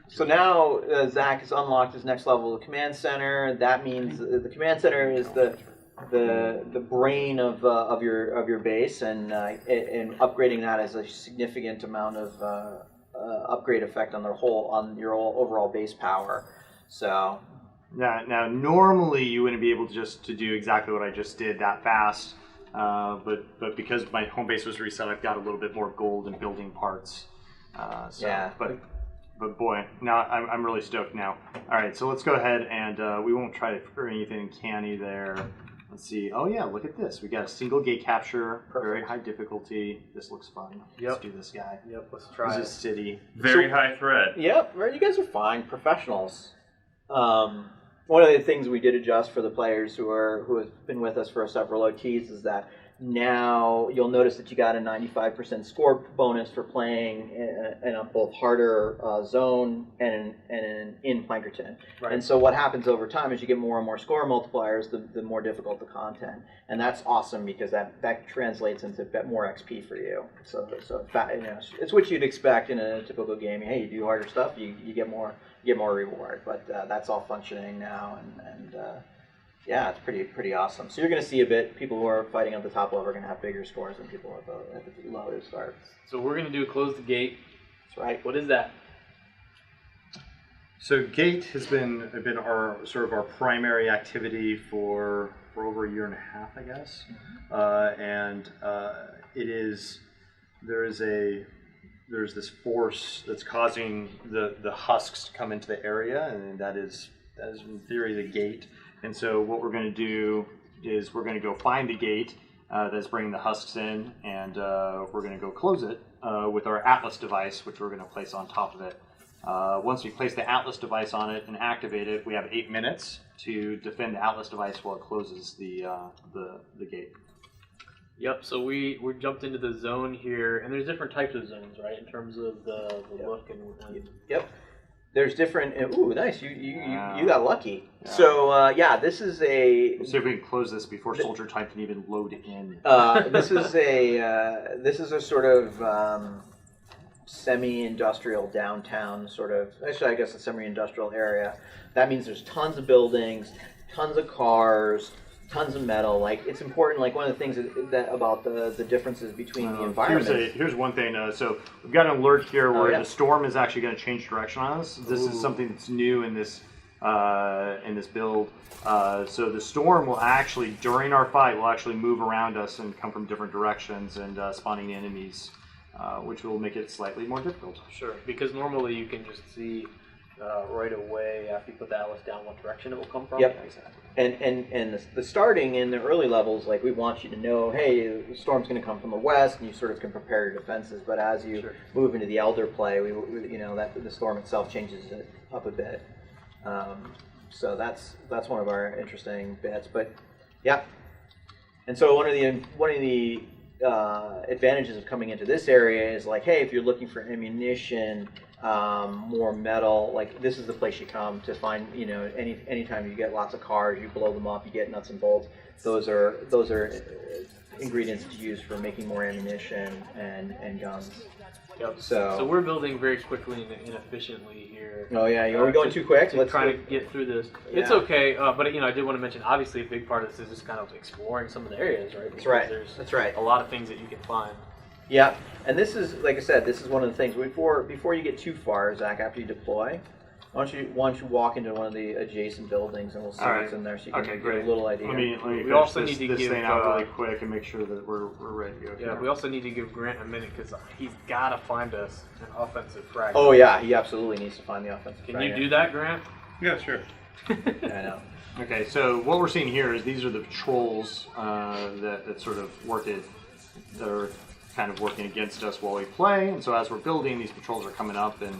So now Zach has unlocked his next level of command center. That means the command center is the brain of your base, and upgrading that has a significant amount of upgrade effect on your overall base power. So
Now, normally you wouldn't be able to do exactly what I just did that fast, but because my home base was reset, I've got a little bit more gold and building parts.
Yeah.
But boy, now I'm really stoked now. All right, so let's go ahead and we won't try to figure anything canny there. Let's see. Oh yeah, look at this. We got a single gate capture, very high difficulty. This looks fun. Let's do this guy.
Yep. Let's try
This is
it.
city.
Very high threat.
yep, right, you guys are fine, professionals. One of the things we did adjust for the players who have been with us for several OTs is that now you'll notice that you got a 95% score bonus for playing in a both harder zone and in Plankerton.
Right.
And so what happens over time is you get more and more score multipliers, the more difficult the content. And that's awesome because that translates into more XP for you. So it's what you'd expect in a typical game. Hey, you do harder stuff, you get more reward. But that's all functioning now, and yeah, it's pretty awesome. So you're going to see a bit. People who are fighting at the top level are going to have bigger scores than people at the low to start.
So we're gonna do close the gate.
That's right.
What is that?
So gate has been our sort of our primary activity for over a year and a half, I guess, and there's this force that's causing the husks to come into the area, and that is in theory the gate. And so what we're going to do is we're going to go find the gate that's bringing the husks in, and we're going to go close it with our Atlas device, which we're going to place on top of it. Once we place the Atlas device on it and activate it, we have 8 minutes to defend the Atlas device while it closes the gate.
Yep. So we jumped into the zone here, and there's different types of zones, right? In terms of the look and.
Yep. There's different. Ooh, nice. You got lucky.
Yeah.
So this is a.
We'll see if we can close this before Soldier Time can even load in.
This is a sort of semi-industrial downtown sort of. Actually, I guess a semi-industrial area. That means there's tons of buildings, tons of cars, tons of metal. Like, it's important. Like, one of the things that about the differences between the environments.
Here's one thing. So we've got an alert here where
yeah.
the storm is actually going to change direction on us. This is something that's new in this build. So the storm will actually, during our fight, will actually move around us and come from different directions and spawning enemies, which will make it slightly more difficult.
Sure. Because normally you can just see right away after you put the Atlas down what direction it will come from.
Yep.
Yeah, exactly.
And the starting in the early levels, like, we want you to know, hey, the storm's going to come from the west, and you sort of can prepare your defenses. But as you move into the Elder play, we that the storm itself changes it up a bit. So that's one of our interesting bits. But yeah, and so one of the advantages of coming into this area is, like, hey, if you're looking for ammunition, more metal, like, this is the place you come to find. Anytime you get lots of cars, you blow them up, you get nuts and bolts. Those are ingredients to use for making more ammunition and guns.
Yep.
So
we're building very quickly and efficiently here.
Oh yeah, are we going too quick?
Let's try to get through this. Yeah. It's okay, but I did want to mention. Obviously, a big part of this is just kind of exploring some of the areas, right?
That's right.
That's right. A lot of things that you can find.
Yeah, and this is, like I said, this is one of the things. Before you get too far, Zach, after you deploy, why don't you walk into one of the adjacent buildings and we'll see what's in there, so you can get a little idea.
Let me
we also need to
this
give
thing out really quick and make sure that we're ready to go.
Yeah, we also need to give Grant a minute because he's got to find us an offensive fragment.
Oh yeah, he absolutely needs to find the offensive
fragment. Can you do that, Grant?
Yeah, sure.
Yeah, I know.
Okay, so what we're seeing here is these are the patrols that sort of that are kind of working against us while we play, and so as we're building, these patrols are coming up, and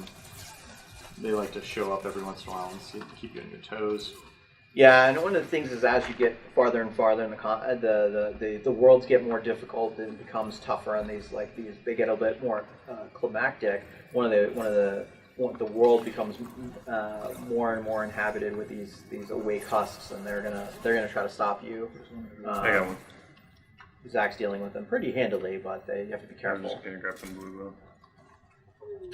they like to show up every once in a while and keep you on your toes.
Yeah, and one of the things is as you get farther and farther in the worlds get more difficult, and it becomes tougher, and they get a bit more climactic. The world becomes more and more inhabited with these awake husks, and they're gonna try to stop you.
I got one.
Zach's dealing with them pretty handily, but you have to be careful.
I'm just gonna grab some blue wheel.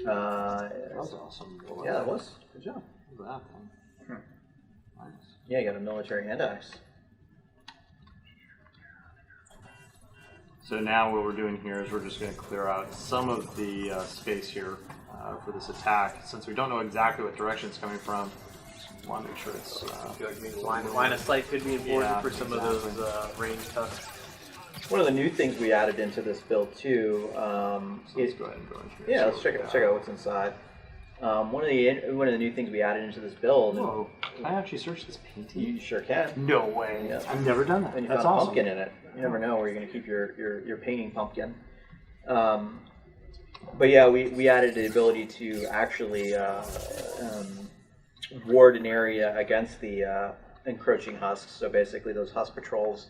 That was awesome.
Yeah, that was. Good job.
Look at that thing. Nice.
Yeah, you got a military hand axe.
So now what we're doing here is we're just going to clear out some of the space here for this attack. Since we don't know exactly what direction it's coming from, just want to make sure it's...
I feel like maybe line of sight could be important for some of those ranged husks.
One of the new things we added into this build too
let's go ahead and go into here.
Yeah, let's check out what's inside. One of the new things we added into this build.
Whoa! Can I actually search this painting?
You sure can.
No way! Yeah. I've never done that.
And you
That's
found a
awesome.
pumpkin in it. You never know where you're going to keep your painting pumpkin. But yeah, we added the ability to actually ward an area against the encroaching husks. So basically, those husk patrols.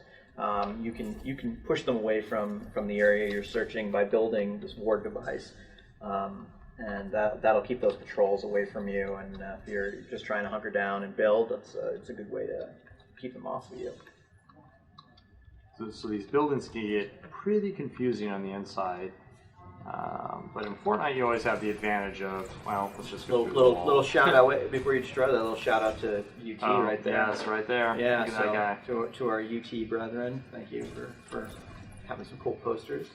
You can push them away from the area you're searching by building this ward device, and that'll keep those patrols away from you. And if you're just trying to hunker down and build, it's a good way to keep them off of you.
So these buildings can get pretty confusing on the inside, but in Fortnite you always have the advantage of, well, let's just go
little shout out before you destroy that. Little shout out to UT right there.
Yes, right there.
Yeah,
look at that guy.
To our UT brethren, thank you for having some cool posters.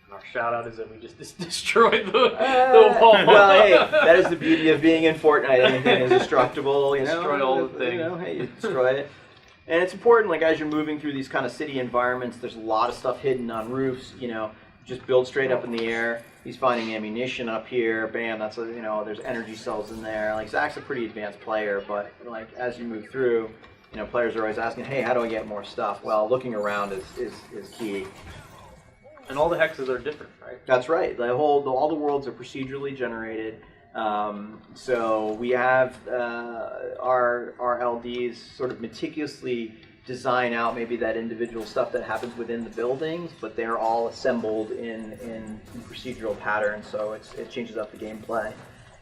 And our shout out is that we just destroyed the wall.
Well, hey, that is the beauty of being in Fortnite. Anything is destructible, you know.
Destroy all the things.
Hey, you destroy it. And it's important, like as you're moving through these kind of city environments, there's a lot of stuff hidden on roofs. Just build straight up in the air. He's finding ammunition up here. Bam, that's there's energy cells in there. Like Zach's a pretty advanced player, but like as you move through, players are always asking, hey, how do I get more stuff? Well, looking around is key.
And all the hexes are different, right?
That's right. All the worlds are procedurally generated. So we have our LDs sort of meticulously design out maybe that individual stuff that happens within the buildings, but they're all assembled in procedural patterns, so it changes up the gameplay.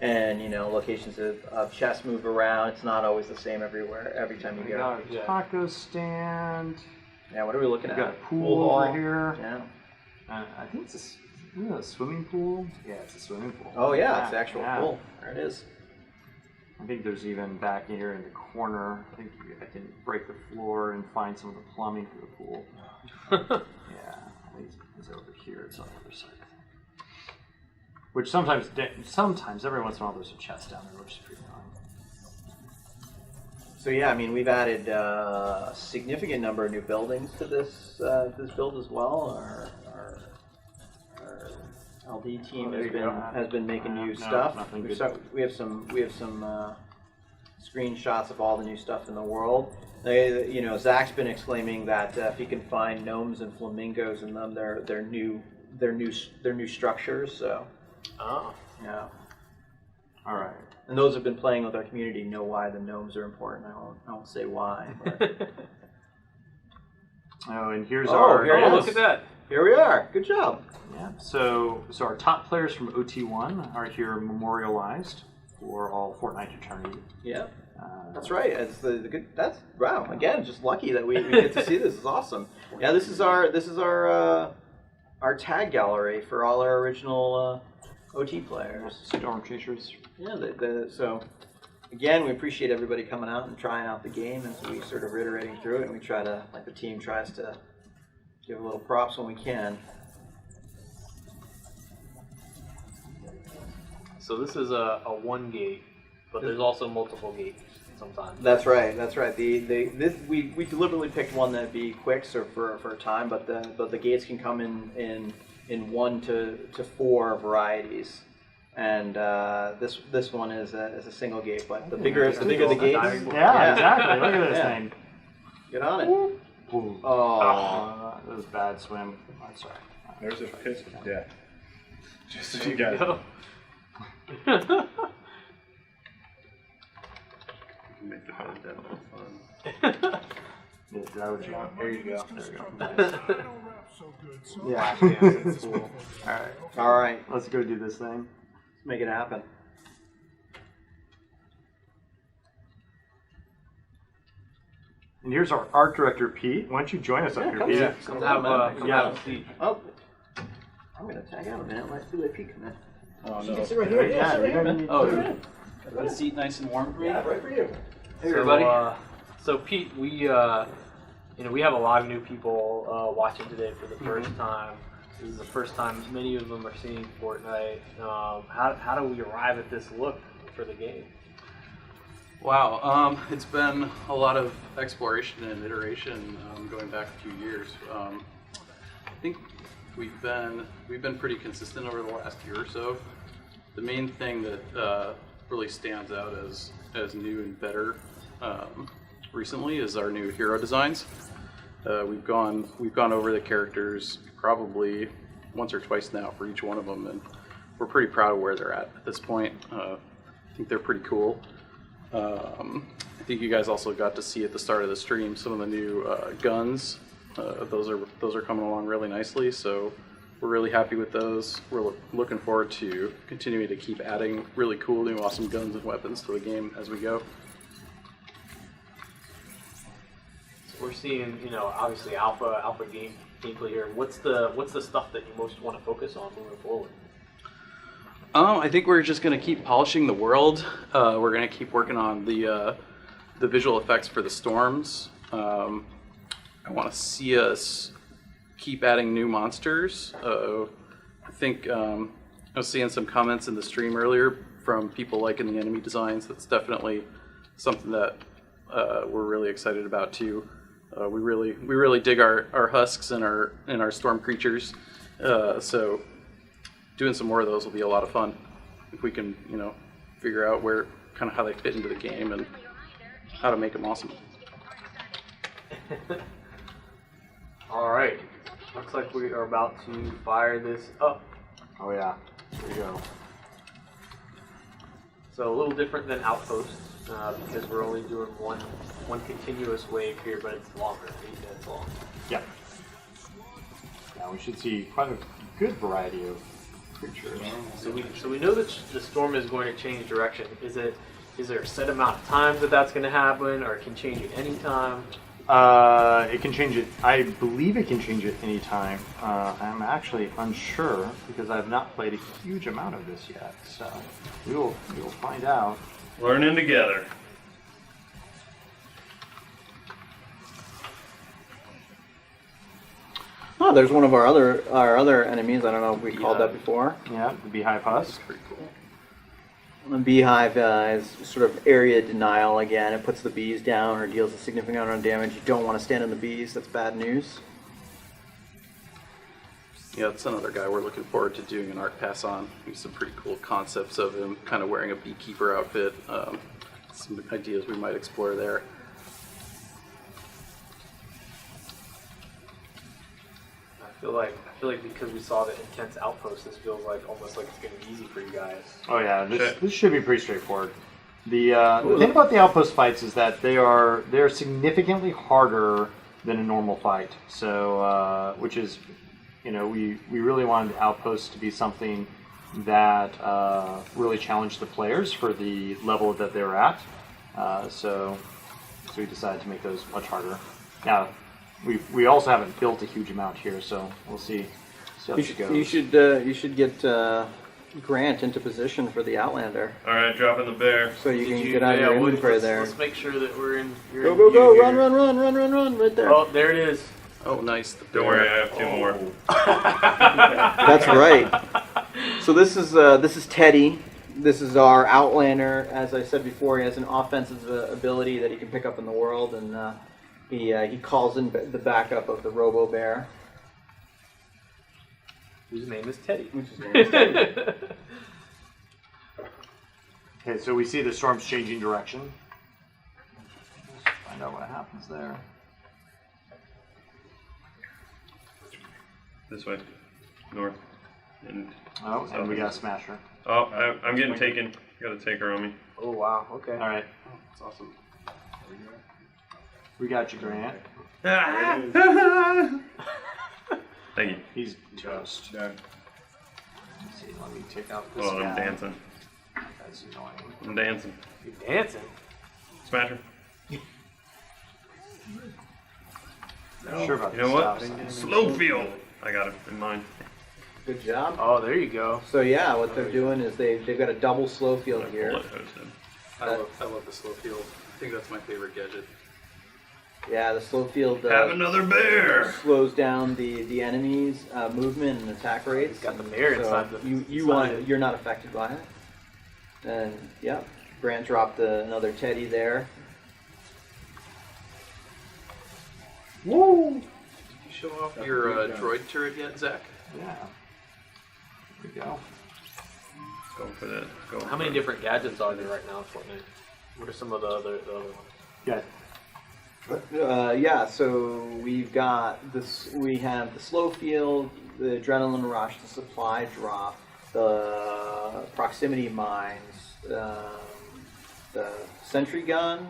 And locations of chests move around. It's not always the same everywhere every time you go.
We got a taco stand.
Yeah, what are we looking at?
We got a pool over here.
Yeah.
I think it's a swimming pool. Yeah, it's a swimming pool.
Oh yeah, it's the actual pool. There it is.
I think there's even back here in the corner, I think I can break the floor and find some of the plumbing for the pool. Yeah, I think it's over here. It's on the other side. Which sometimes, every once in a while, there's a chest down there, which is pretty fun.
So yeah, I mean, we've added a significant number of new buildings to this build as well. Our LD team has been making new stuff. We have some screenshots of all the new stuff in the world. Zach's been exclaiming that if he can find gnomes and flamingos in them, they're new structures. So.
Oh.
Yeah.
All right.
And those who've been playing with our community know why the gnomes are important. I won't say why. But.
Oh, and here's
look at that.
Here we are. Good job.
Yeah. So our top players from OT1 are here memorialized for all Fortnite eternity.
Yeah. That's right. It's the good. That's wow. Again, just lucky that we get to see this. It's awesome. Yeah, this is our tag gallery for all our original OT players.
Storm Chasers.
Yeah. So again, we appreciate everybody coming out and trying out the game as we sort of iterating through it, and we try to, like the team tries to give a little props when we can.
So this is a one gate, but there's also multiple gates sometimes.
That's right. That's right. We deliberately picked one that'd be quick, so for a time, but the gates can come in 1 to 4 varieties, and this one is a single gate. But the bigger the gates,
Yeah, exactly. Look at this thing.
Get on it.
Oh, that was a bad swim. I'm sorry.
There's a piss of death. Just so
There
you guys know.
Make the bed definitely fun.
Yeah, that would be on. There you go. There you go.
Yeah.
It's cool.
All right.
Let's go do this thing.
Let's make it happen.
And here's our art director, Pete. Why don't you join us up here, Pete?
Yeah, come have a seat.
Oh, I'm gonna tag out a minute. Let's do a peek a minute.
Oh
You can
no.
sit right here. Yeah, sit right here, man.
Oh,
Sit right in.
got a seat nice and warm for me?
Yeah, right for you.
Hey, everybody.
So Pete, we we have a lot of new people watching today for the first time. This is the first time many of them are seeing Fortnite. How do we arrive at this look for the game?
Wow, it's been a lot of exploration and iteration going back a few years. I think we've been pretty consistent over the last year or so. The main thing that really stands out as new and better recently is our new hero designs. We've gone over the characters probably once or twice now for each one of them, and we're pretty proud of where they're at this point. I think they're pretty cool. I think you guys also got to see at the start of the stream some of the new guns. Those are coming along really nicely, so we're really happy with those. We're looking forward to continuing to keep adding really cool new awesome guns and weapons to the game as we go.
So we're seeing, obviously alpha gameplay here. What's the stuff that you most want to focus on moving forward?
I think we're just going to keep polishing the world. We're going to keep working on the visual effects for the storms. I want to see us keep adding new monsters. I think I was seeing some comments in the stream earlier from people liking the enemy designs. That's definitely something that we're really excited about too. We really dig our husks and our storm creatures. So doing some more of those will be a lot of fun if we can, figure out how they fit into the game and how to make them awesome.
All right, looks like we are about to fire this up.
Oh yeah, there you go.
So a little different than Outpost because we're only doing one continuous wave here, but it's longer, 8 minutes long.
Yeah. Yeah, we should see quite a good variety of creatures.
So we know that the storm is going to change direction. Is there a set amount of times that's going to happen, or it can change at any time?
It can change it. I believe it can change it anytime. I'm actually unsure because I've not played a huge amount of this yet. So we will find out.
Learning together.
Oh, there's one of our other enemies. I don't know if we called that before.
Yeah, the beehive husk.
Pretty cool.
The beehive is sort of area denial again. It puts the bees down or deals a significant amount of damage. You don't want to stand on the bees. That's bad news.
Yeah, that's another guy we're looking forward to doing an art pass on. There's some pretty cool concepts of him kind of wearing a beekeeper outfit. Some ideas we might explore there.
I feel like because we saw the intense Outpost, this feels like almost like it's going to be easy for you guys.
Oh yeah, this should be pretty straightforward. The thing about the outpost fights is that they're significantly harder than a normal fight. So which is, we really wanted the outpost to be something that really challenged the players for the level that they're at. So we decided to make those much harder. Now, we also haven't built a huge amount here, so we'll see how it goes.
You should get Grant into position for the Outlander,
All right, dropping the bear.
so you can get out of your inventory there.
Let's make sure that we're in.
Go! Run! Right there.
Oh, there it is.
Oh, nice.
Don't worry, I have 2 more.
That's right. So this is Teddy. This is our Outlander. As I said before, he has an offensive ability that he can pick up in the world, and he calls in the backup of the Robo Bear.
Whose name is Teddy.
Okay, so we see the storm's changing direction. Let's find out what happens there.
This way, north. And
And we got a smasher.
oh, I'm getting taken. Got a taker on me.
Oh wow. Okay.
All right,
That's awesome.
we got you, Grant.
Thank you.
He's toast.
Done.
Let's see, let me take out this
Oh,
guy.
I'm dancing.
That's annoying.
I'm dancing.
You're dancing.
Smasher.
Sure about
You know
the
what?
stop sign.
Slow field. I got it in mind.
Good job.
Oh, there you go.
So yeah, what they're doing is they've got a double slow field
My
here.
bullet hosted.
I love the slow field. I think that's my favorite gadget.
Yeah, the slow field
Have another bear.
slows down the enemy's movement and attack rates.
It's got the mirror
So
inside the.
you're not affected by it. And yeah, Grant dropped another Teddy there.
Woo! Did you show off your droid turret yet, Zach?
Yeah. Here we go.
Go for that. Go.
How many different gadgets are there right now in Fortnite? What are some of the other ones?
Yeah.
Yeah, so we've got this. We have the slow field, the adrenaline rush, the supply drop, the proximity mines, the sentry gun,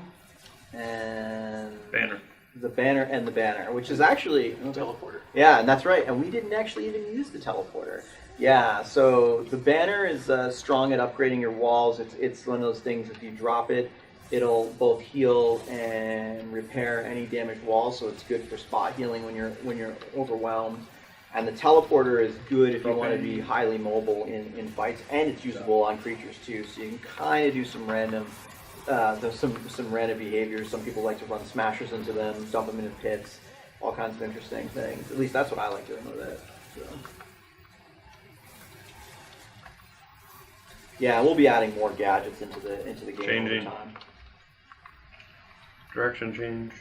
and
Banner.
the banner, which is actually
Teleporter.
yeah, and that's right. And we didn't actually even use the teleporter. Yeah, so the banner is strong at upgrading your walls. It's one of those things. If you drop it, it'll both heal and repair any damaged walls. So it's good for spot healing when you're overwhelmed. And the teleporter is good if you want to be highly mobile in fights, and it's usable on creatures too. So you can kind of do some random. There's some random behaviors. Some people like to run smashers into them, dump them into pits, all kinds of interesting things. At least that's what I like doing with it. So. Yeah, we'll be adding more gadgets into the game
Changing.
over time.
Direction change.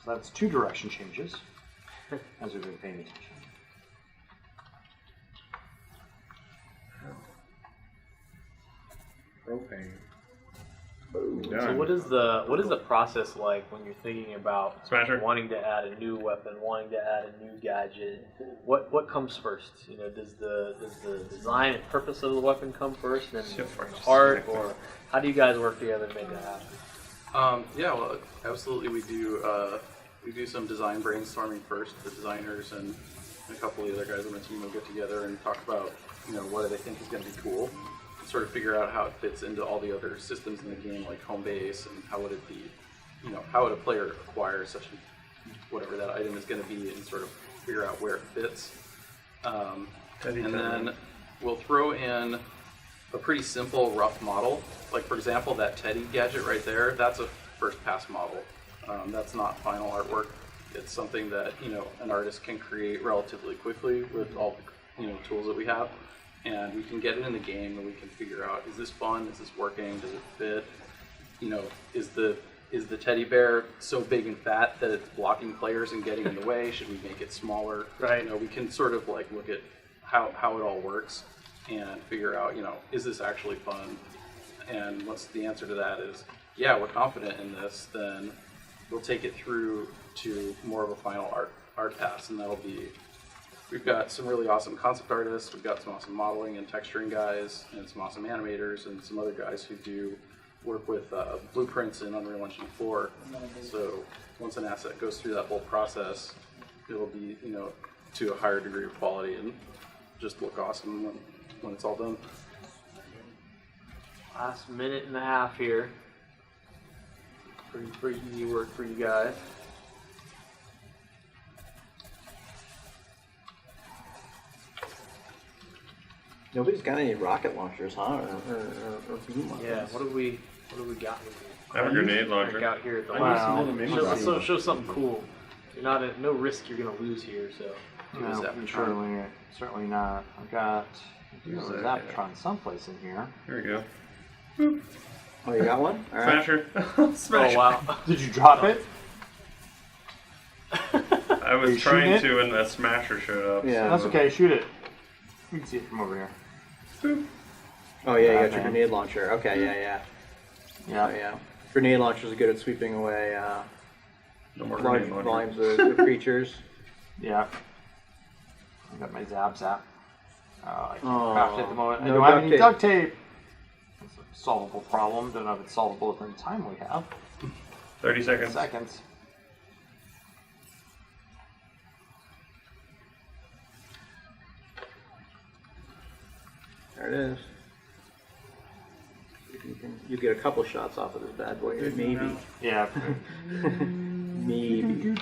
So that's 2 direction changes, as we've been paying attention.
Propane.
Boom.
So
Done.
what is the process like when you're thinking about
Smasher.
wanting to add a new weapon, wanting to add a new gadget? What comes first? You know, does the design and purpose of the weapon come first, and then the art, or how do you guys work together to make that happen?
Yeah, well, absolutely. We do some design brainstorming first. The designers and a couple of the other guys on the team will get together and talk about, what do they think is going to be cool, and sort of figure out how it fits into all the other systems in the game, like home base, and how would it be, how would a player acquire such whatever that item is going to be, and sort of figure out where it fits. And then we'll throw in a pretty simple, rough model. Like, for example, that Teddy gadget right there, that's a first pass model. That's not final artwork. It's something that, an artist can create relatively quickly with all the, tools that we have. And we can get it in the game and we can figure out, is this fun? Is this working? Does it fit? Is the teddy bear so big and fat that it's blocking players and getting in the way? Should we make it smaller?
Right.
We can sort of like look at how it all works and figure out, is this actually fun? And once the answer to that is, yeah, we're confident in this, then we'll take it through to more of a final art pass, and that'll be, we've got some really awesome concept artists, we've got some awesome modeling and texturing guys, and some awesome animators, and some other guys who do work with blueprints in Unreal Engine 4. So once an asset goes through that whole process, it'll be, to a higher degree of quality and just look awesome when it's all done.
Last minute and a half here. Pretty easy work for you guys.
Nobody's got any rocket launchers, huh? Or beam weapons.
Yeah. What have we got with you?
I have a grenade launcher.
Back out here at the
Wow.
show something cool. You're not at no risk. You're gonna lose here. So
No, certainly not. I've got a Zaptron someplace in here.
Here we go.
Oh, you got one? All right.
Smasher.
oh wow.
Did you drop it?
I
Are you
was trying
shooting
to, and a smasher showed up.
Yeah.
That's okay. Shoot it. You can see it from over here.
Oh yeah, you got your
man.
grenade launcher. Okay, yeah.
Yeah.
Oh yeah. Grenade launchers are good at sweeping away
No more
large
grenade launcher.
volumes of creatures.
Yeah. I got my zap. Oh, I can't
Oh,
craft it at the moment. I
no
don't have
duct
any
tape.
duct tape. It's a solvable problem. Don't know if it's solvable within the time we have.
30 seconds.
Seconds.
There it is. You get a couple shots off of this bad boy here, maybe.
Yeah.
Maybe.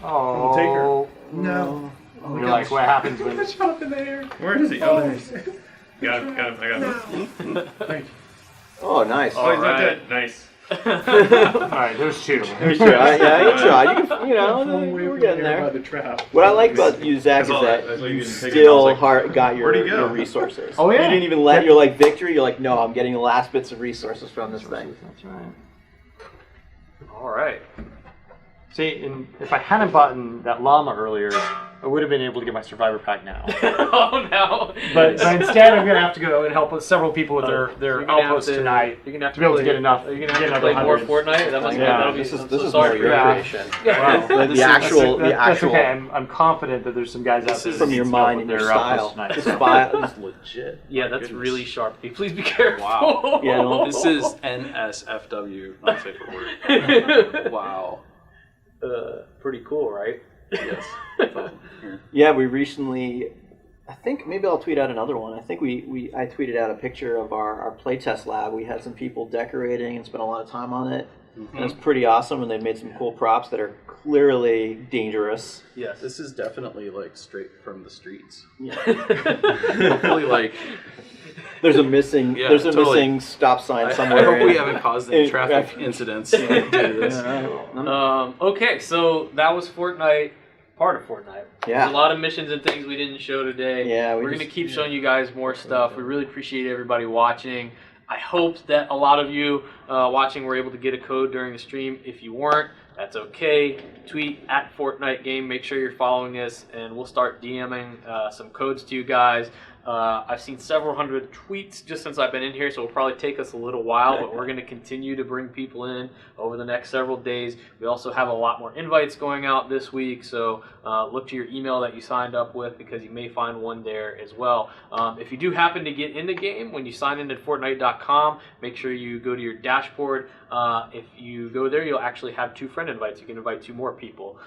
Oh.
Take her.
No.
You're like, what happens when?
Up in the air.
Where is he? Oh, there he is. Got him. I got him.
Oh, nice.
Oh, he's not
Alright.
dead. Nice.
All right, there's two.
There's two. Yeah, you try. You know,
One way
we're
from
getting
here by
there.
the trap.
What I like about you, Zach, is
That's all-
that
that's why you
you
didn't take it. I
still
was like,
got
where'd he go?
your resources.
Oh, yeah.
You didn't even let your victory. You're like, no, I'm getting the last bits of resources from this thing.
That's right.
All right.
See, and if I hadn't bought that llama earlier, I would have been able to get my survivor pack now.
oh no.
But instead, I'm going to have to go and help several people with
You're
their
gonna have
outposts
to-
tonight
You're gonna have
to be able to
play-
get enough.
Are you
get
gonna have to
another
play more
100.
Fortnite? That must
Yeah.
be.
This is
I'm
this
so
is
sorry
more
for
your
that.
creation.
Wow.
The actual
That's okay. I'm confident that there's some guys out there
from
that
your
need some help
mind
with
and your
their outposts
style.
tonight.
This file is legit.
Yeah, that's
Goodness.
really sharp. Please be careful.
Wow.
Yeah, no,
This is NSFW, not safe for work. Wow.
Pretty cool, right?
Yes.
Yeah, we recently, I think maybe I'll tweet out another one. I think I tweeted out a picture of our playtest lab. We had some people decorating and spent a lot of time on it. And it's pretty awesome, and they've made some cool props that are clearly dangerous.
Yes.
This is definitely like straight from the streets.
Yeah.
Hopefully, like,
There's a missing
Yeah,
there's a
totally.
missing stop sign
I
somewhere.
hope we
in-
haven't caused any
in-
traffic incidents due to this.
Okay, so that was Fortnite, part of Fortnite.
Yeah.
There's a lot of missions and things we didn't show today.
Yeah,
We're going to keep showing you guys more stuff. We really appreciate everybody watching. I hope that a lot of you watching were able to get a code during the stream. If you weren't, that's okay. Tweet at Fortnite Game. Make sure you're following us, and we'll start DMing some codes to you guys. I've seen several hundred tweets just since I've been in here, so it'll probably take us a little while, but we're going to continue to bring people in over the next several days. We also have a lot more invites going out this week, so look to your email that you signed up with because you may find one there as well. If you do happen to get in the game, when you sign in at Fortnite.com, make sure you go to your dashboard. If you go there, you'll actually have 2 friend invites. You can invite 2 more people.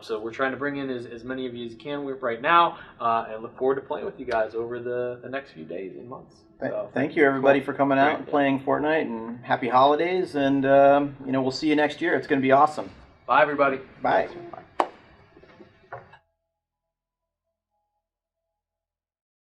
So we're trying to bring in as many of you as you can right now, and look forward to playing with you guys over the next few days and months. So,
Thank you, everybody, for coming out and playing Fortnite, and happy holidays. And we'll see you next year. It's going to be awesome.
bye, everybody.
Bye.